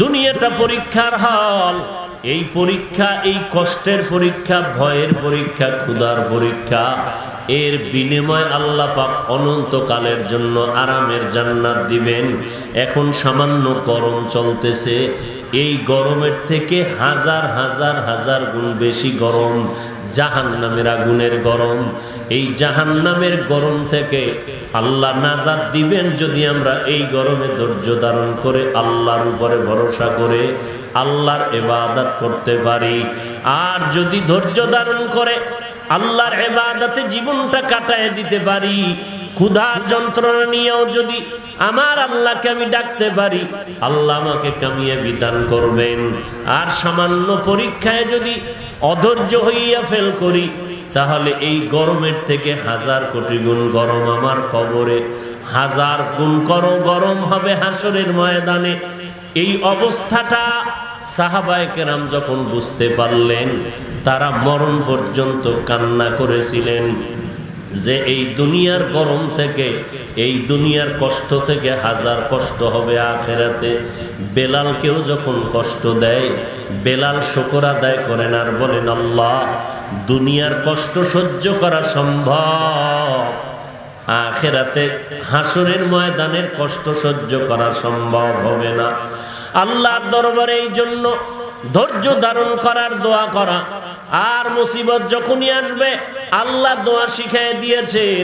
দুনিয়াটা পরীক্ষার হল, এই পরীক্ষা, এই কষ্টের পরীক্ষা, ভয়ের পরীক্ষা, ক্ষুধার পরীক্ষা, এর বিনিময় আল্লাহ পাক অনন্তকালের জন্য আরামের জান্নাত দিবেন। এখন সামান্য গরম চলতেছে, এই গরমের থেকে হাজার হাজার হাজার গুণ বেশি গরম জাহান্নামের আগুনের গরম। এই জাহান্নামের গরম থেকে আল্লাহ নাজাত দিবেন যদি আমরা এই গরমে ধৈর্য ধারণ করে আল্লাহর উপরে ভরসা করে আল্লাহর ইবাদত করতে পারি। আর যদি ধৈর্য ধারণ করে আল্লাহর ইবাদতে জীবনটা কাটায় দিতে পারি, ক্ষুধার যন্ত্রণা নিয়েও যদি আমার আল্লাহকে আমি ডাকতে পারি, আল্লাহ আমাকে কামিয়াবি দান করবেন। আর সামান্য পরীক্ষায় যদি অধৈর্য হইয়া ফেল করি, তাহলে এই গরমের থেকে হাজার কোটি গুণ গরম আমার কবরে, হাজার গুণ গরম হবে হাসরের ময়দানে। এই অবস্থাটা সাহাবায়ে কেরাম যখন বুঝতে পারলেন, তারা মরণ পর্যন্ত কান্না করেছিলেন যে এই দুনিয়ার গরম থেকে, এই দুনিয়ার কষ্ট থেকে হাজার কষ্ট হবে আখিরাতে। বেলালকেও যখন কষ্ট দেয়, বেলাল শুকর আদায় করেন আর বলেন, আল্লাহ, দুনিয়ার কষ্ট সহ্য করা সম্ভব, আখিরাতে হাসরের ময়দানের কষ্ট সহ্য করা সম্ভব হবে না। আল্লাহর দরবারে এই জন্য ধৈর্য ধারণ করার দোয়া করা। আর মুসিবত যখনই আসবে, আল্লাহ দোয়া শিখিয়ে দিয়েছেন,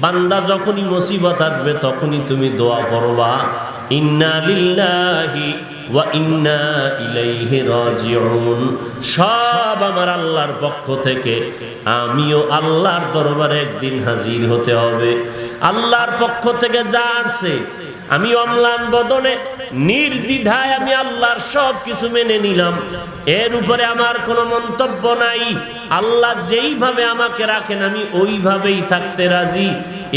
বান্দা যখনই মুসিবত আসবে তখনই তুমি দোয়া করবা, ইন্না লিল্লাহি ওয়া ইন্না ইলাইহি রাজিউন। সব আমার আল্লাহর পক্ষ থেকে, আমিও আল্লাহর দরবারে একদিন হাজির হতে হবে। আল্লাহর পক্ষ থেকে যা আসছে আমি অম্লান বদনে নির্দ্বিধায় আমি আল্লাহর সব কিছু মেনে নিলাম, এর উপরে আমার কোনো মন্তব্য নাই। আল্লাহ যেইভাবে আমাকে রাখেন আমি ওইভাবেই থাকতে রাজি।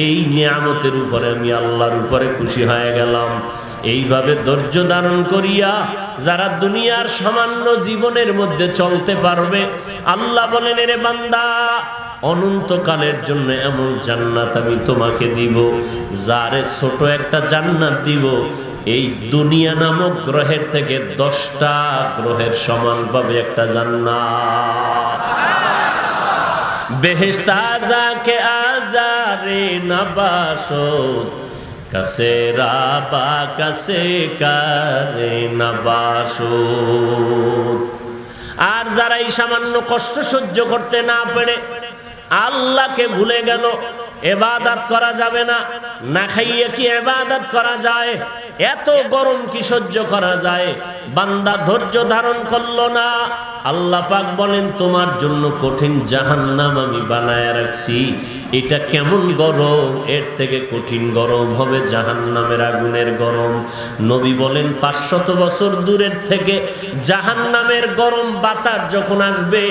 এই নিয়ামতের উপরে আমি আল্লাহর উপরে খুশি হয়ে গেলাম। এইভাবে ধৈর্য ধারণ করিয়া যারা দুনিয়ার সামান্য জীবনের মধ্যে চলতে পারবে, আল্লাহ বলেন, এরে বান্দা, অনন্তকালের জন্য এমন জান্নাত আমি তোমাকে দিব, যারে ছোট একটা জান্নাত দিব এই দুনিয়া নামক গ্রহের থেকে 10টা গ্রহের সমান পাবে একটা জান্নাত। বেহেশত আযাকে আজারে নবাসত, কাছে রাবা কাছে কারে নবাসত। আর যারা এই সামান্য কষ্ট সহ্য করতে না পেরে আল্লাহকে ভুলে গেল, ইবাদত করা যাবে না, না খাইয়ে কি ইবাদত করা যায়? এত গরম কি সহ্য করা যায়? বান্দা ধৈর্য ধারণ করলো না, আল্লাহ পাক বলেন, তোমার জন্য কঠিন জাহান্নাম আমি বানায় রাখছি। এটা কেমন গরম? এর থেকে কঠিন গরম হবে জাহান্নামের আগুনের গরম। নবী বলেন, 500 বছর দূরের থেকে জাহান্নামের গরম বাতাস যখন আসবে,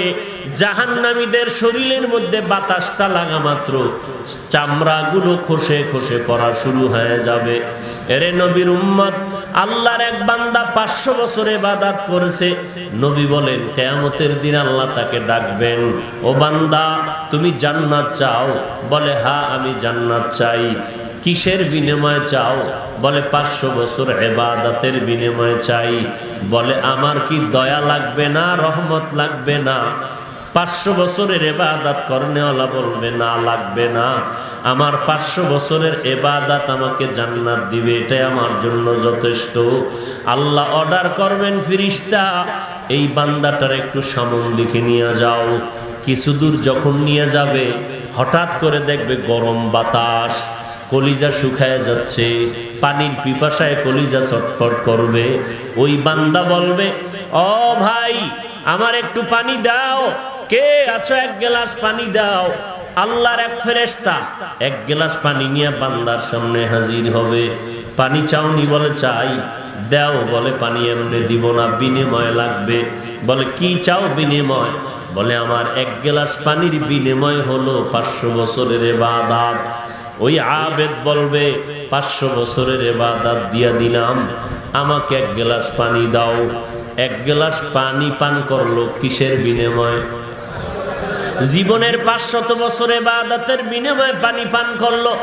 জাহান্নামীদের শরীরের মধ্যে বাতাসটা লাগা মাত্র চামড়াগুলো খসে খসে পড়া শুরু হয়ে যাবে। এরে নবীর উম্মত, আল্লাহর এক বান্দা 500 বছর ইবাদত করেছে। নবী বলেন, কিয়ামতের দিন আল্লাহ তাকে ডাকবেন, ও বান্দা, তুমি জান্নাত চাও? বলে, হ্যাঁ, আমি জান্নাত চাই। কিসের বিনিময়ে চাও? বলে, 500 বছর ইবাদতের বিনিময়ে চাই। বলে, আমার কি দয়া লাগবে না, রহমত লাগবে না? 500 বছরের ইবাদত করনেওয়ালা বলবে, না, লাগবে না, আমার 500 বছরের ইবাদত আমাকে জান্নাত দিবে, এটাই আমার জন্য যথেষ্ট। আল্লাহ অর্ডার করবেন, ফেরেশতা, এই বান্দাটার একটু সামন দিকে নিয়ে যাও। কিছু দূর যখন নিয়ে যাবে, হঠাৎ করে দেখবে গরম বাতাস, কলিজা শুকায় যাচ্ছে, পানির পিপাসায় কলিজা ছটফট করবে। ওই বান্দা বলবে, ও ভাই, আমার একটু পানি দাও, কে আছো, এক গ্লাস পানি দাও। আল্লাহর এক ফেরেশতা এক গ্লাস পানি নিয়ে বান্দার সামনে হাজির হবে। পানি চাওনি? বলে, চাই। দাও। বলে, পানি এমনি দিব না, বিনিময় লাগবে। বলে, কি চাও বিনিময়? বলে, আমার এক গ্লাস পানির বিনিময় হলো 500 বছরের ইবাদত। ওই আবেদ বলবে, 500 বছরের ইবাদত দিয়া দিলাম, আমাকে এক গ্লাস পানি দাও। এক গ্লাস পানি পান করলো কিসের বিনিময়? জীবনের 500 বছর ইবাদতের বিনিময়ে পানি পান করলো,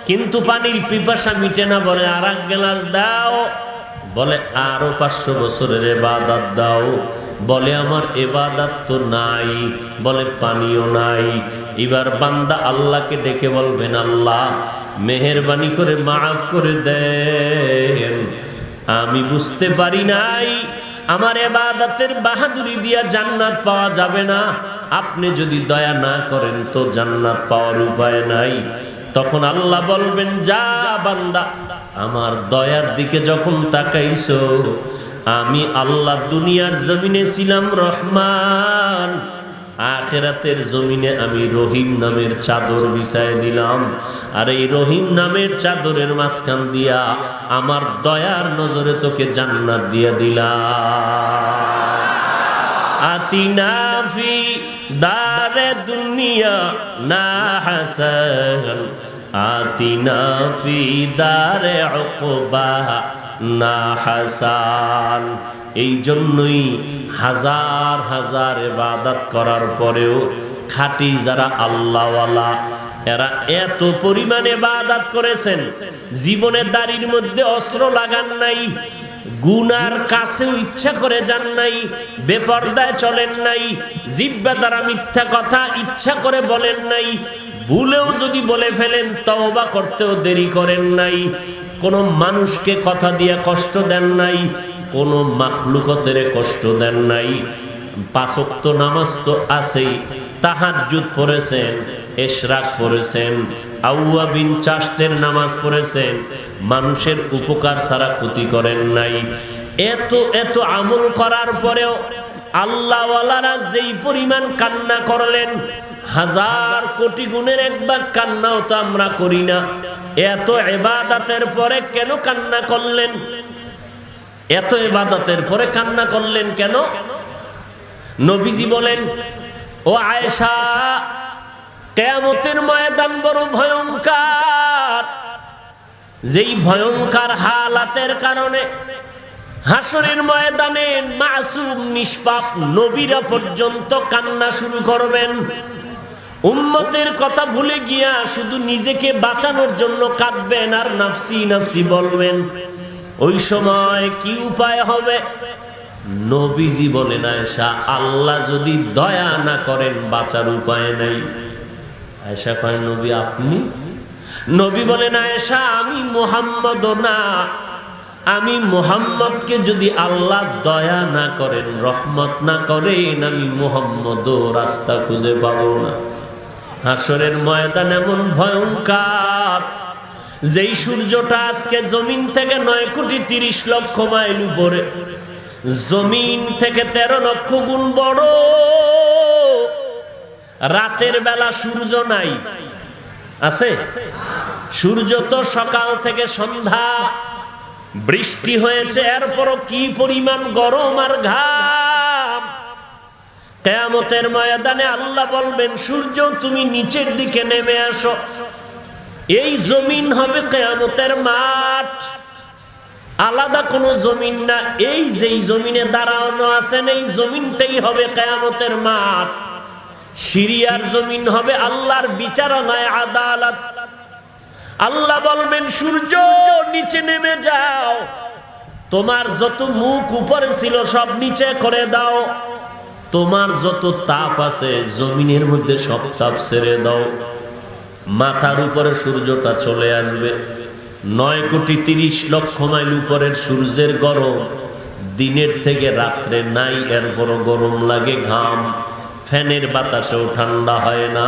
কিন্তু পানির পিপাসা মিটে না। বলে, আর এক গ্লাস দাও। বলে, আরো 500 বছরের ইবাদত দাও। বলে আমার ইবাদত তো নাই, বলে পানিও নাই। এবার বান্দা আল্লাহকে ডেকে বলবেন, আল্লাহ মেহেরবানি করে মাফ করে দেন, আমি বুঝতে পারি নাই আমার ইবাদতের বাহাদুরি দিয়া জান্নাত পাওয়া যাবে না, আপনি যদি দয়া না করেন তো জান্নাত পাওয়ার উপায় নাই। তখন আল্লাহ বলবেন, যা বান্দা, আমার দয়ার দিকে যখন তাকাইছো, আমি আল্লাহ দুনিয়ার জমিনে ছিলাম রহমান, আখিরাতের জমিনে আমি রহিম নামের চাদর বিছায় দিলাম, আর এই রহিম নামের চাদরের মাঝখান দিয়া আমার দয়ার নজরে তোকে জান্নাত দিয়া দিলাম। আতিনা ফি দারে দুনিয়া না হাসান, আতিনা ফি দারে উকবা না হাসান। এই জন্যই হাজার হাজার ইবাদত করার পরেও খাঁটি যারা আল্লাহওয়ালা, এরা এত পরিমাণে ইবাদত করেছেন, জীবনে দাড়ির মধ্যে অস্ত্র লাগান নাই, গুনার কাছেও ইচ্ছা করে যান নাই, বেপরদায় চলেন নাই, জিহ্বা দ্বারা মিথ্যা কথা ইচ্ছা করে বলেন নাই, ভুলেও যদি বলে ফেলেন তওবা করতেও দেরি করেন নাই, কোন মানুষকে কথা দিয়ে কষ্ট দেন নাই, কোন মাখলুকতের কষ্ট দেন নাই। 5 ওয়াক্ত নামাজ তো আছেই, তাহাজ্জুদ পড়েছেন, ইশরাক পড়েছেন, আউয়াবিন চাষতের নামাজ পড়েছেন, মানুষের উপকার ছাড়া ক্ষতি করেন নাই। এত এত আমল করার পরেও আল্লাহওয়ালারা যেই পরিমাণ কান্না করলেন, 1000 কোটি গুণের একবার কান্নাও তো আমরা করি না। এত ইবাদতের পরে কেন কান্না করলেন? এত ইবাদতের পরে কান্না করলেন কেন? নবীজি বলেন, ও আয়েশা, কিয়ামতের ময়দান বড় ভয়ঙ্কর, যেই ভয়ঙ্কর হালাতের কারণে হাসরের ময়দানে মাসুম নিষ্পাপ নবীরা পর্যন্ত কান্না শুরু করবেন। উম্মতের কথা ভুলে গিয়া শুধু নিজেকে বাঁচানোর জন্য কাঁদবেন আর নাফসি নাফসি বলবেন। ওই সময় কি উপায় হবে? নবীজি বলেন, আয়েশা, আল্লাহ যদি দয়া না করেন বাঁচার উপায় নাই। আয়েশা কয়, নবী আপনি? নবী বলেন, আয়েশা, আমি মুহাম্মদ না, আমি মুহাম্মদকে যদি আল্লাহ দয়া না করেন, রহমত না করেন, আমি মুহাম্মদও রাস্তা খুঁজে পাবো না। হাসরের ময়দান এমন ভয়ঙ্কর, যেই সূর্যটা আজকে জমিন থেকে 9,30,00,000 মাইল উপরে, জমিন থেকে 13 লক্ষ গুণ বড়। রাতের বেলা সূর্য নাই, আছে? সূর্য তো সকাল থেকে সন্ধ্যা, বৃষ্টি হয়েছে, এরপরও কি পরিমাণ গরম আর ঘাম। কিয়ামতের ময়দানে আল্লাহ বলবেন, সূর্য তুমি নিচের দিকে নেমে আসো। এই জমিন হবে কিয়ামতের মাঠ, আলাদা কোনো জমিন না। এই যেই জমিনে দাঁড়ানো আছেন, এই জমিনটাই হবে কিয়ামতের মাঠ। সিরিয়ার জমিন হবে আল্লাহর বিচারণায় আদালত। আল্লাহ বলবেন, সূর্য নিচে নেমে যাও, তোমার যত মুখ উপরে ছিল সব নিচে করে দাও, তোমার যত তাপ আছে জমিনের মধ্যে সব তাপ ছেড়ে দাও। মাথার উপরে সূর্যটা চলে আসবে। 9,30,00,000 মাইল উপরের সূর্যের গরম দিনের থেকে রাত্রে নাই, এরপরও গরম লাগে, ঘাম, ফ্যানের বাতাসেও ঠান্ডা হয় না।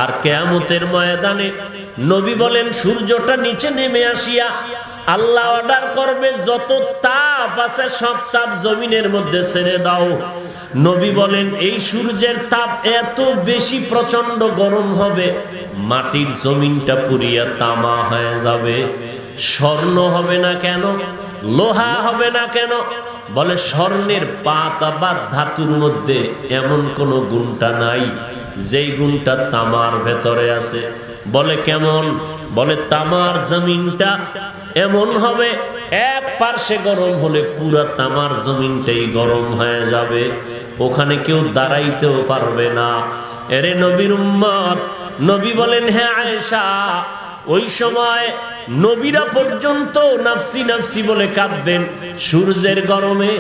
আর কিয়ামতের ময়দানে নবী বলেন, সূর্যটা নিচে নেমে আসিয়া আল্লাহ অর্ডার করবে, যত তাপ আছে সব তাপ জমিনের মধ্যে ছেড়ে দাও। নবী বলেন, এই সূর্যের তাপ এত বেশি প্রচন্ড গরম হবে, মাটির জমিনটা পুড়িয়া তামা হয়ে যাবে। স্বর্ণ হবে না কেন? লোহা হবে না কেন? বলে, স্বর্ণের পাত বা ধাতুর মধ্যে এমন কোন গুণটা নাই যেই গুণটা তামার ভেতরে আছে। বলে কেমন? বলে, তামার জমিনটা এমন হবে, এক পার্শ্বে গরম হলে পুরা তামার জমিনটাই গরম হয়ে যাবে, ওখানে কেউ দাঁড়াইতেও পারবে না। এরে নবীর উম্মত, নবী বলেন, হ্যাঁ আয়েশা, ওই সময় নবীরা পর্যন্ত নাফসি নাফসি বলে কাঁদবেন। সূর্যের গরমে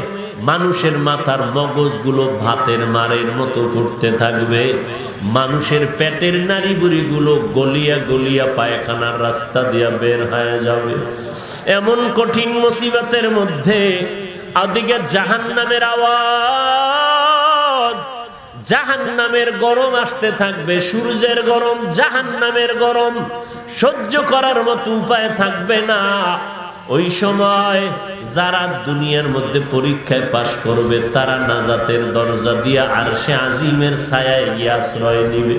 মানুষের মাথার মগজগুলো ভাতের মারের মতো ফুটতে থাকবে, মানুষের পেটের নাড়িভুড়িগুলো গলিয়া গলিয়া পায়খানার রাস্তা দিয়া বের হয়ে যাবে। এমন কঠিন মুসিবতের মধ্যে ওদিকে জাহান্নামের আওয়াজ, জাহান্নামের গরম আসতে থাকবে, সূর্যের গরম, জাহান্নামের গরম সহ্য করার মতো উপায় থাকবে না। ওই সময় যারা দুনিয়ার মধ্যে পরীক্ষায় পাশ করবে তারা নাজাতের দরজা দিয়া আরশে আজিমের ছায়ায় গিয়ে আশ্রয় নিবে।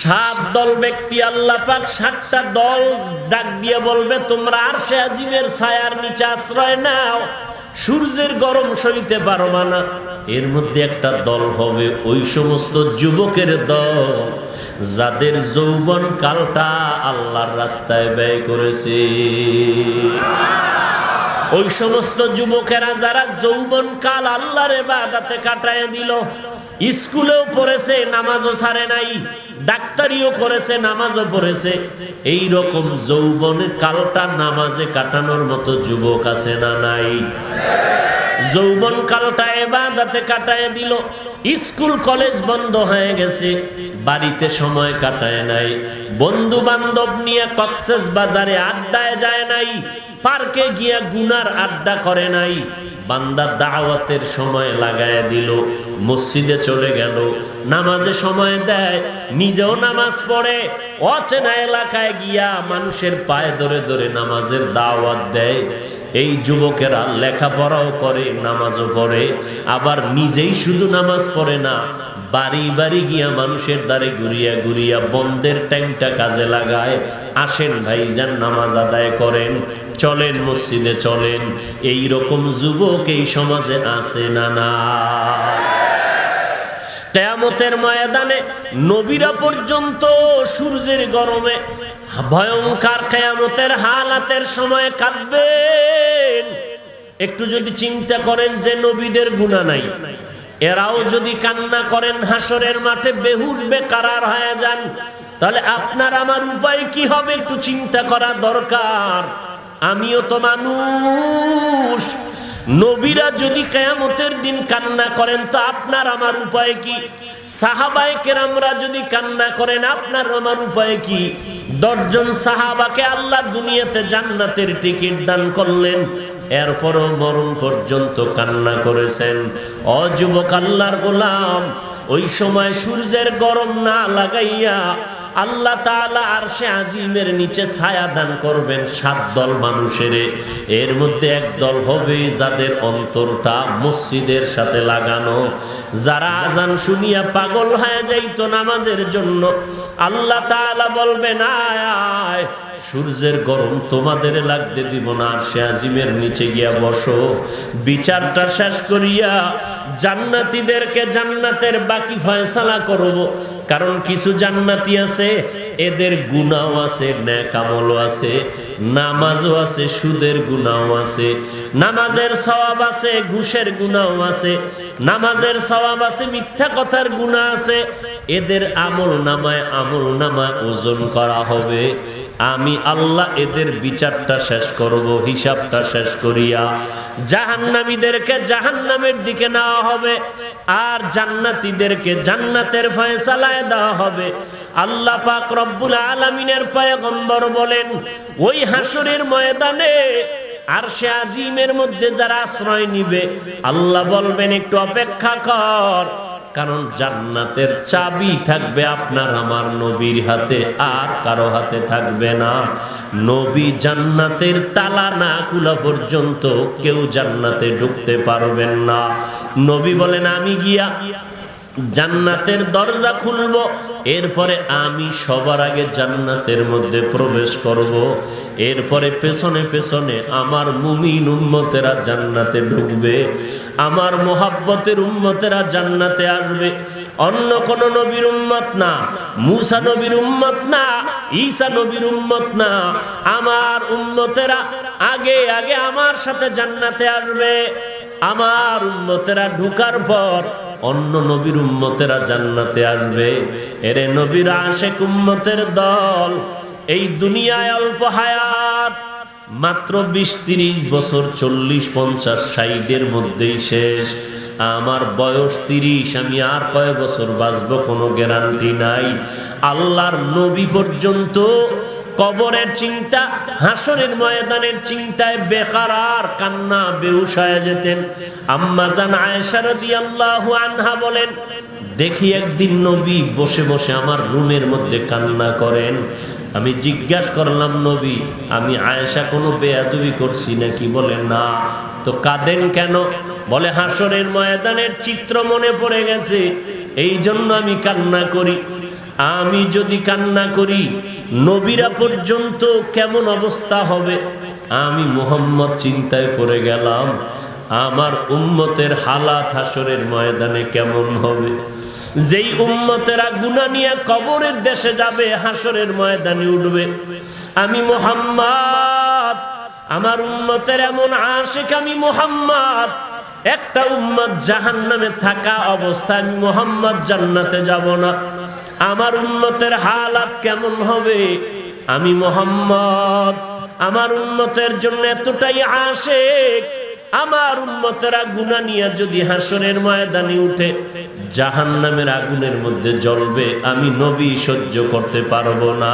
7 দল ব্যক্তি আল্লাহ পাক 7টা দল ডাক দিয়ে বলবে তোমরা আরশে আজিমের ছায়ার নিচে আশ্রয় নাও, সূর্যের গরম সইতে পারবা না। এর মধ্যে একটা দল হবে ওই সমস্ত যুবকের দল যাদের যৌবন কালটা আল্লাহর রাস্তায় ব্যয় করেছে। ওই সমস্ত যুবকেরা যারা যৌবন কাল আল্লাহর ইবাদতে কাটায় দিল, স্কুলেও পড়েছে নামাজও ছাড়ে নাই, ডাক্তারিও করেছে নামাজও পড়েছে, এই রকম যৌবন কালটা নামাজে কাটানোর মতো যুবক আছে না নাই? যৌবন কালটা ইবাদতে কাটায় দিল, স্কুল কলেজ বন্ধ হয়ে গেছে, বাড়িতে সময় কাটায় নাই, বন্ধু বান্ধব নিয়ে কক্সেস বাজারে আড্ডায় যায় নাই, পার্কে গিয়া গুনার আড্ডা করে নাই, বান্দা দাওয়াতের সময় লাগায় দিল, মসজিদে চলে গেল, নামাজে সময় দেয়, নিজেও নামাজ পড়ে, অচেনা এলাকায় গিয়া মানুষের পায়ে ধরে ধরে নামাজের দাওয়াত দেয়। এই যুবকেরা লেখাপড়াও করে, নামাজও পড়ে, আবার নিজেই শুধু নামাজ পড়ে না, বাড়ি বাড়ি গিয়া মানুষের দ্বারে ঘুরিয়া ঘুরিয়া বন্ধের টাইমটা কাজে লাগায়। আসেন ভাইজান নামাজ আদায় করেন, চলেন মসজিদে চলেন। এই রকম যুবক এই সমাজে আছে না না? কিয়ামতের ময়দানে নবীরা পর্যন্ত সূর্যের গরমে ভয়ঙ্কর কিয়ামতের হালাতের সময় কাঁদবেন। একটু যদি চিন্তা করেন যে নবীদের গুনাহ নাই, এরাও যদি কান্না করেন হাসরের মাঠে বেহুশ বেকারার হয়ে যান, তাহলে আপনার আমার উপায় কি হবে একটু চিন্তা করা দরকার। আমিও তো মানুষ, নবীরা যদি কিয়ামতের দিন কান্না করেন তো আপনার আমার উপায় কি? সাহাবায়ে কেরামরা যদি কান্না করেন আপনার আমার উপায় কি? 10 জন সাহাবাকে আল্লাহ দুনিয়াতে জান্নাতের টিকিট দান করলেন, এরপরও মরণ পর্যন্ত কান্না করেছেন। ও যুবক আল্লাহর গোলাম, ওই সময় সূর্যের গরম না লাগাইয়া আল্লাহ তাআলা আরশে আজিমের নিচে ছায়া দান করবেন 7 দল মানুষের। এর মধ্যে এক দল হবে যাদের অন্তরটা মসজিদের সাথে লাগানো, যারা আজান শুনিয়া পাগল হয়ে যাইতো নামাজের জন্য। আল্লাহ তাআলা বলবেন আয় আয়, সূর্যের গরম তোমাদের লাগতে দিব না, আরশে আজিমের নিচে গিয়া বসো। বিচারটা শেষ করিয়া জান্নাতীদেরকে জান্নাতের বাকি ফয়সালা করব। কারণ কিছু জান্নাতি আছে এদের গুনাহ আছে, নেক আমলও আছে, নামাজও আছে, সুদের গুনাহ আছে, নামাজের সওয়াব আছে, ঘুষের গুনাহ আছে, নামাজের সওয়াব আছে, মিথ্যা কথার গুনাহ আছে। এদের আমল নামায় ওজন করা হবে। আমি আল্লাহ এদের বিচারটা শেষ করব, হিসাবটা শেষ করিয়া জাহান্নামীদেরকে জাহান্নামের দিকে নেওয়া হবে, আর জান্নাতীদেরকে জান্নাতের ফয়সালায় দেওয়া হবে। আল্লাহ পাক রব্বুল আলামিনের পয়গম্বর বলেন, ওই হাসরের ময়দানে আরশে আজিমের মধ্যে যারা আশ্রয় নিবে আল্লাহ বলবেন একটু অপেক্ষা কর, কারণ জান্নাতের চাবি থাকবে আপনার আমার নবীর হাতে, আর কারো হাতে থাকবে না। নবী জান্নাতের তালা না খোলা পর্যন্ত কেউ জান্নাতে ঢুকতে পারবেন না। নবী বলেন আমি গিয়া জান্নাতের দরজা খুলবো, এরপরে আমি সবার আগে জান্নাতের মধ্যে প্রবেশ করব, এরপরে পেছনে পেছনে আমার মুমিন উম্মতেরা জান্নাতে ঢুকবে, আমার মোহাব্বতের উম্মতেরা জান্নাতে আসবে। অন্য কোন নবীর উম্মত না, মুসা নবীর উম্মত না, ঈসা নবীর উম্মত না, আমার উম্মতেরা আগে আগে আমার সাথে জান্নাতে আসবে। আমার উম্মতেরা ঢুকার পর অন্য নবীর উম্মতেরা জান্নাতে আসবে। এরে নবীর আশেক উম্মতের দল, এই দুনিয়ায় অল্প হায়াত, মাত্র 20-30 বছর, 40-50 60-এর মধ্যেই শেষ। আমার বয়স 30, আমি আর কয় বছর বাঁচবো কোনো গ্যারান্টি নাই। আল্লাহর নবী পর্যন্ত কবরের চিন্তা, হাসরের ময়দানের চিন্তায় বেকারার কান্না বেহুশ হয়ে যেতেন। আম্মা জান আয়েশা রাদিয়াল্লাহু আনহা বলেন, দেখি একদিন নবী বসে বসে আমার রুমের মধ্যে কান্না করেন। আমি জিজ্ঞাসা করলাম, নবী, আমি আয়েশা কোনো বেয়াদবি করছি নাকি? বলেন না। তো কাঁদেন কেন? বলে, হাসরের ময়দানের চিত্র মনে পড়ে গেছে, এই জন্য আমি কান্না করি। আমি যদি কান্না করি, নবীরা পর্যন্ত কেমন অবস্থা হবে? আমি মুহাম্মদ চিন্তায় পড়ে গেলাম, আমার উম্মতের হালাত হাসরের ময়দানে কেমন হবে। যেই উম্মতেরা গুনাহ নিয়ে কবরের দেশে যাবে, হাসরের ময়দানে উঠবে, আমি মুহাম্মদ, আমার উম্মতের এমন আশিক আমি মুহাম্মদ, একটা উম্মত জাহান্নামে থাকা অবস্থায় আমি মুহাম্মদ জান্নাতে যাব না। আমার উম্মতের হালাত কেমন হবে? আমি মুহাম্মদ আমার উম্মতের জন্য এতটাই আশিক, আমার উম্মতেরা গুনাহ নিয়ে যদি হাসরের ময়দানে উঠে জাহান্নামের আগুনের মধ্যে জ্বলবে, আমি নবী সহ্য করতে পারবো না।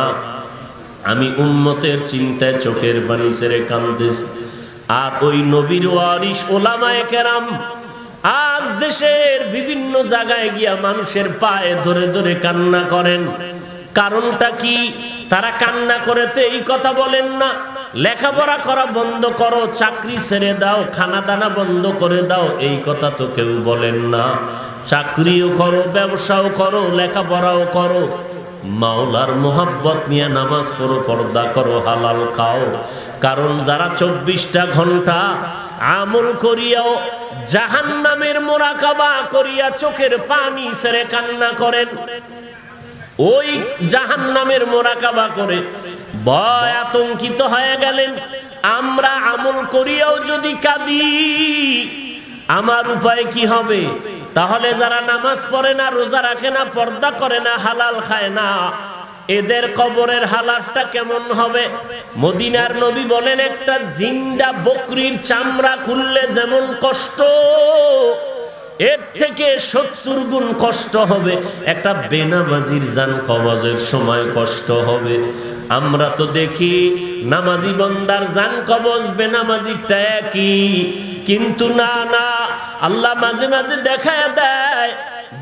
আমি উম্মতের চিন্তায় চোখের পানি ছেড়ে কাঁদতেছি। আর ওই নবীর ওয়ারিস ওলামায়ে কেরাম আজ দেশের বিভিন্ন জায়গায় গিয়া মানুষের পায়ে ধরে ধরে কান্না করেন। কারণটা কি? তারা কান্না করেতে এই কথা বলেন না, লেখাপড়া করা বন্ধ করো, চাকরি ছেড়ে দাও, খানা দানা বন্ধ করে দাও, এই কথা তো কেউ বলেন না। চাকরিও করো, ব্যবসাও করো, লেখাপড়াও করো, মাওলার মোহাব্বত নিয়ে নামাজ পড়ো, পর্দা করো, হালাল খাও। কারণ যারা 24টা ঘন্টা আমল করিয়াও জাহান্নামের মোরাকাবা করিয়া চোখের পানি ছেড়ে কান্না করেন, ওই জাহান্নামের মোরাকাবা করে ভয় আতঙ্কিত হয়ে গেলেন। আমরা আমল করিয়াও যদি কাঁদি, আমার উপায় কি হবে? তাহলে যারা নামাজ পড়ে না, রোজা রাখে না, পর্দা করে না, হালাল খায় না, এদের কবরের হালাতটা কেমন হবে? মদিনার নবী বলেন, একটা জিন্দা বকরির চামড়া খুললে যেমন কষ্ট, এর থেকে 70 গুণ কষ্ট হবে একটা বেনামাজির জান কবজের সময় কষ্ট হবে। আমরা তো দেখি নামাজি বান্দার জান কবজ বেনামাজিরটা একই, কিন্তু না না, আল্লাহ মাঝে মাঝে দেখায় দেয়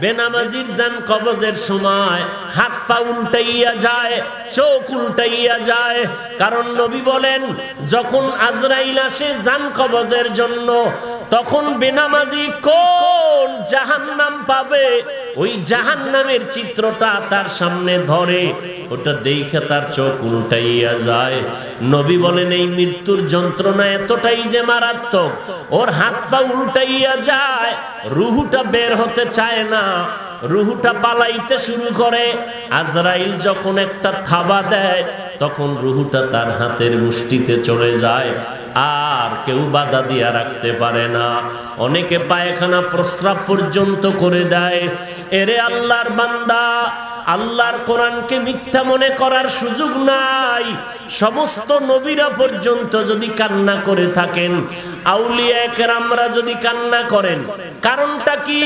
বেনামাজির জান কবজের সময় হাত পা উল্টাইয়া যায়, চোখ উল্টাইয়া যায়। কারণ নবী বলেন, যখন আজরাইল আসে জান কবজের জন্য, তখন বেনামাজি কোন জাহান্নাম পাবে, ওই জাহান্নামের চিত্রটা তার সামনে ধরে, ওটা দেখে তার চোখ উল্টাইয়া যায়। নবী বলেন, এই মৃত্যুর যন্ত্রণা এতটাই যে মারাত্মক, ওর হাত পা উল্টাইয়া যায়, রুহুটা বের হতে চায় না, রুহুটা পালাইতে শুরু করে। আজরাইল যখন একটা থাবা দেয়, তখন রুহুটা তার হাতের মুষ্টিতে চলে যায়, আর কেউ বাধা দিয়া রাখতে পারে না। অনেকে পায়খানা প্রস্রাব পর্যন্ত করে দেয়। এরে আল্লাহর বান্দা, আল্লাহর কোরআনকে মিথ্যা মনে করার সুযোগ নাই। সমস্ত নবীরা পর্যন্ত যদি কান্না করে থাকেন, আউলিয়া কেরামরা যদি কান্না করেন, কারণটা কি?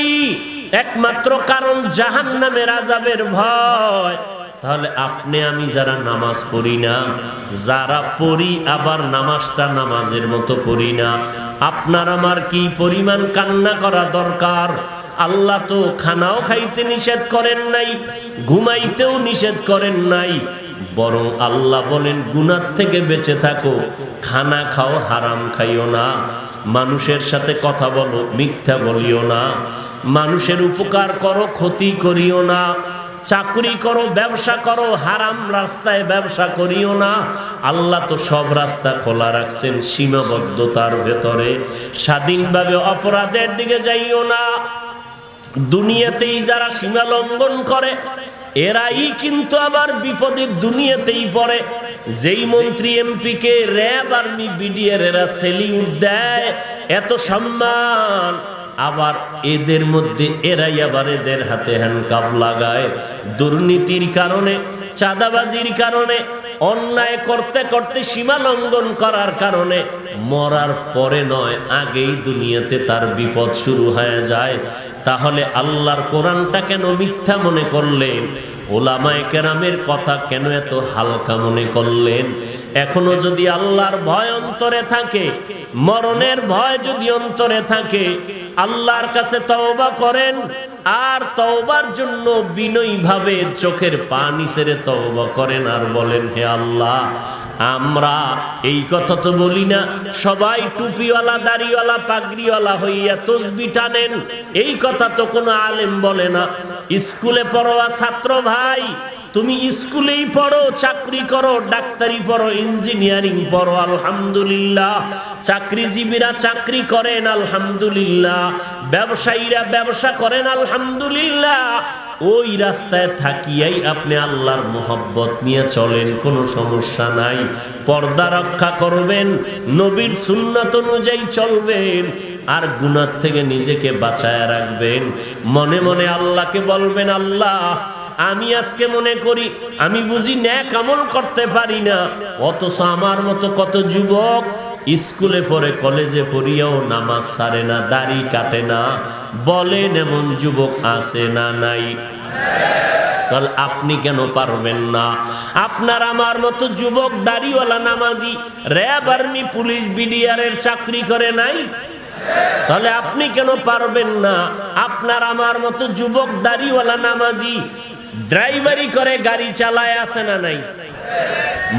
একমাত্র কারণ জাহান্নামের আযাবের ভয়। তাহলে আপনি আমি যারা নামাজ পড়ি না, যারা পড়ি আবার নামাজটা নামাজের মতো পড়ি না, আপনার আমার কি পরিমাণ কান্না করা দরকার। আল্লাহ তো খানাও খাইতে নিষেধ করেন নাই, ঘুমাইতেও নিষেধ করেন নাই, বরং আল্লাহ বলেন গুনাহ থেকে বেঁচে থাকো, খানা খাও, হারাম খাইও না, মানুষের সাথে কথা বলো, মিথ্যা বলিও না, মানুষের উপকার করো, ক্ষতি করিও না, চাকরি করো, ব্যবসা করো, হারাম রাস্তায় ব্যবসা করিও না। আল্লাহ তো সব রাস্তা খোলা রাখছেন, সীমাবদ্ধতার ভেতরে। স্বাধীনভাবে অপরাধের দিকে যাইও না। দুনিয়াতেই যারা সীমা লঙ্ঘন করে, এরাই কিন্তু আবার বিপদের দুনিয়াতেই পড়ে। যেই মন্ত্রী এমপি কে র্যাব আর্মি বিডিআর এরা সেলিউট দেয়, এত সম্মান, আবার এদের মধ্যে এরাই আবার এদের হাতে হ্যান্ডকাপ লাগায়। দুর্নীতির কারণে, চাঁদাবাজির কারণে অন্যায় করতে করতে সীমা লঙ্ঘন করার কারণে মরার পরে নয় আগেই দুনিয়াতে তার বিপদ শুরু হয়ে যায়, তাহলে আল্লাহর কোরআনটা কেন মিথ্যা মনে করলেন? ওলামায়ে কেরামের কথা কেন এত হালকা মনে করলেন? এখনো যদি আল্লাহর ভয় অন্তরে থাকে, মরণের ভয় যদি অন্তরে থাকে, আল্লাহর কাছে তওবা করেন, আর তওবার জন্য বিনয়ীভাবে চোখের পানি ছেড়ে তওবা করেন, আর বলেন, হে আল্লাহ, আমরা এই কথা তো বলি না, সবাই টুপিওয়ালা দাড়িওয়ালা পাগড়িওয়ালা হইয়া তসবিহ টানেন, এই কথা তো কোনো আলেম বলে না। স্কুলে পড়োয়া ছাত্র ভাই, তুমি স্কুলেই পড়ো, চাকরি করো, ডাক্তারি পড়ো, ইঞ্জিনিয়ারিং পড়ো, আলহামদুলিল্লাহ। চাকরিজীবীরা চাকরি করেন, আলহামদুলিল্লাহ। ব্যবসায়ীরা ব্যবসা করেন, আলহামদুলিল্লাহ। ওই রাস্তায় থাকিয়াই আপনি আল্লাহর মোহাব্বত নিয়ে চলেন, কোনো সমস্যা নাই। পর্দা রক্ষা করবেন, নবীর সুন্নাত অনুযায়ী চলবেন, আর গুনাহ থেকে নিজেকে বাঁচায় রাখবেন। মনে মনে আল্লাহকে বলবেন, আল্লাহ, আমি আজকে মনে করি আমি বুঝি নেক আমল করতে পারি না, অথচ আমার মতো কত যুবক স্কুলে পড়ে, কলেজে পড়িয়াও নামাজ ছাড়ে না, দাড়ি কাটে না। বলেন এমন যুবক আছে না নাই? তাহলে আপনি কেন পারবেন না? আপনার আমার মতো যুবক দাড়িওয়ালা নামাজি র্যাব, আর্মি, পুলিশ, বিডিআরের চাকরি করে নাই? তাহলে আপনি কেন পারবেন না? আপনার আমার মতো যুবক দাড়িওয়ালা নামাজি ড্রাইভারি করে, গাড়ি চালায়, আছে না নাই?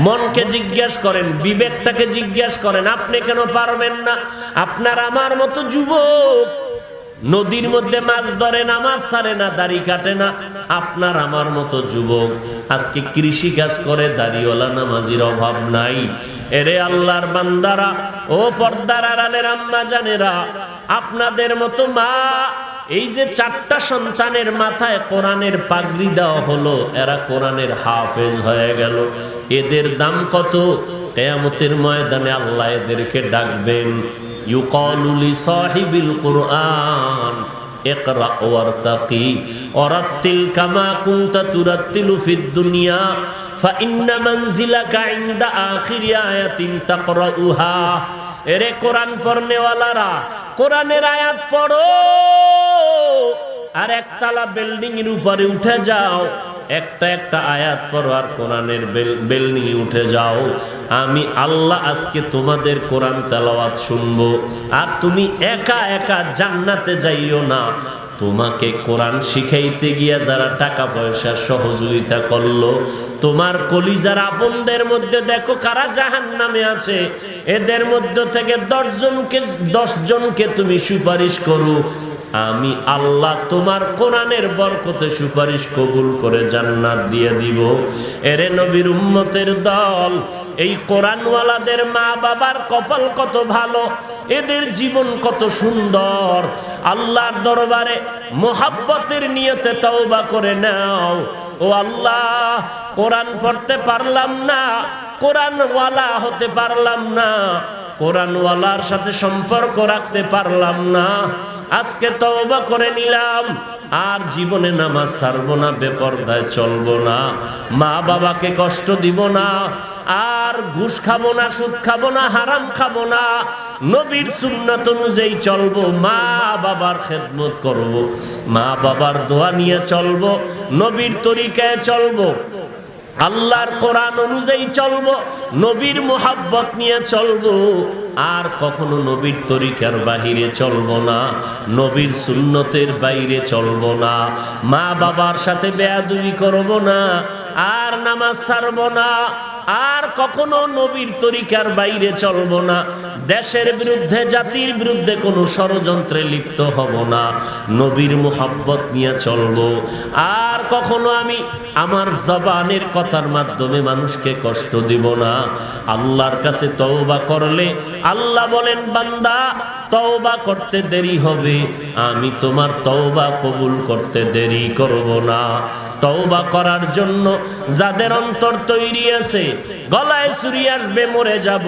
মনকে জিজ্ঞেস করেন, বিবেকটাকে জিজ্ঞেস করেন, আপনি কেন পারবেন না? আপনার আমার মতো যুবক নদীর মধ্যে মাছ ধরে, নামাজ ছাড়ে না, দাড়ি কাটে না। আপনার আমার মতো যুবক আজকে কৃষি কাজ করে, দাড়িওয়ালা নামাজির অভাব নাই। এরে আল্লাহর বান্দারা, ও পর্দার আড়ালের আম্মা জানেরা, আপনাদের মতো মা, এই যে 4টা সন্তানের মাথায় কোরআনের পাগড়ি দেওয়া হলো, এরা কোরআনের হাফেজ হয়ে গেল। এদের দাম কত? কিয়ামতের ময়দানে আল্লাহ এদেরকে ডাকবেন, ইউকালু লিসাহিবিল কুরআন ইকরা ওয়ারতাকি ওয়ারাত্তিল কামা কুনতা তুরাত্তিলু ফিদ দুনিয়া ফাইন্না মানজিলাকা ইনদা আখিরি আয়াতিন তাকরাউহা। এরে কোরআন পড়নেওয়ালারা, কোরআনের আয়াত পড়ো, আর একতলা বিল্ডিং এর উপরে উঠে যাও, একটা একটা আয়াত পড়ো, আর কোরআনের বিল্ডিং এ উঠে যাও। আমি আল্লাহ আজকে তোমাদের কোরআন তেলাওয়াত শুনবো, আর তুমি একা একা জান্নাতে যাইও না। তোমাকে কোরআন শিখাইতে গিয়া যারা টাকা পয়সা সহযোগিতা করলো, তোমার কলিজার আপনদের মধ্যে দেখো কারা জাহান্নামে আছে, এদের মধ্য থেকে 10 জনকে তুমি সুপারিশ করো, আমি আল্লাহ তোমার কোরআনের বরকতে সুপারিশ কবুল করে জান্নাত দিয়ে দিব। এরে নবীর উম্মতের দল, এই কোরআনওয়ালাদের মা বাবার কপাল কত ভালো, এদের জীবন কত সুন্দর। আল্লাহর দরবারে মোহাব্বতের নিয়তে তওবা করে নাও। ও আল্লাহ, কোরআন পড়তে পারলাম না, কোরআনওয়ালা হতে পারলাম না, কোরআনওয়ালার সাথে সম্পর্ক রাখতে পারলাম না, আজকে তওবা করে নিলাম, আর জীবনে নামাজ ছাড়বো না, বেপরদায় চলবো না, মা বাবাকে কষ্ট দিব না, আর ঘুষ খাবো না, সুদ খাবো না, হারাম খাবো না, নবীর সুন্নাত অনুযায়ী চলবো, মা বাবার খেদমত করব, মা বাবার দোয়া নিয়ে চলবো, নবীর তরিকায় চলবো, আল্লাহর কোরআন অনুযায়ী চলবো, নবীর মুহাব্বত নিয়ে চলবো, আর কখনো নবীর তরিকার বাহিরে চলবো না, নবীর সুন্নতের বাইরে চলবো না, মা বাবার সাথে বেয়াদবি করবো না, আর নামাজ ছাড়বো না, আর কখনো নবীর তরিকার বাইরে চলবো না, দেশের বিরুদ্ধে, জাতির বিরুদ্ধে কোনো ষড়যন্ত্রে লিপ্ত হব না, নবীর মুহাব্বত নিয়ে চলবো, আর কখনো আমি আমার জবানের কথার মাধ্যমে মানুষকে কষ্ট দিব না। আল্লাহর কাছে তওবা করলে আল্লাহ বলেন, বান্দা তওবা করতে দেরি হবে, আমি তোমার তওবা কবুল করতে দেরি করব না। তওবা করার জন্য যাদের অন্তর তৈরি আছে, গলায় ছুরি আসবে, মরে যাব,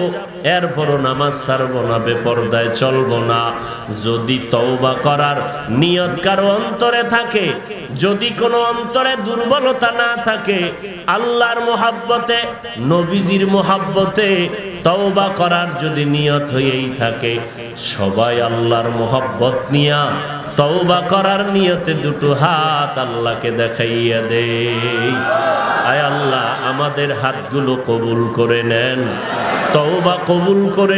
এরপরও নামাজ ছাড়বো না, বেপরদায় চলবো না। যদি তওবা করার নিয়ত কারো অন্তরে থাকে, যদি কোনো অন্তরে দুর্বলতা না থাকে, আল্লাহর মোহাব্বতে, নবীজির মোহাব্বতে তওবা করার যদি নিয়ত হয়েই থাকে, সবাই আল্লাহর মোহাব্বত নিয়া তওবা করার নিয়তে দুটো হাত আল্লাহকে দেখাইয়া দেই। আয় আল্লাহ, আমাদের হাতগুলো কবুল করে নেন, তওবা কবুল করে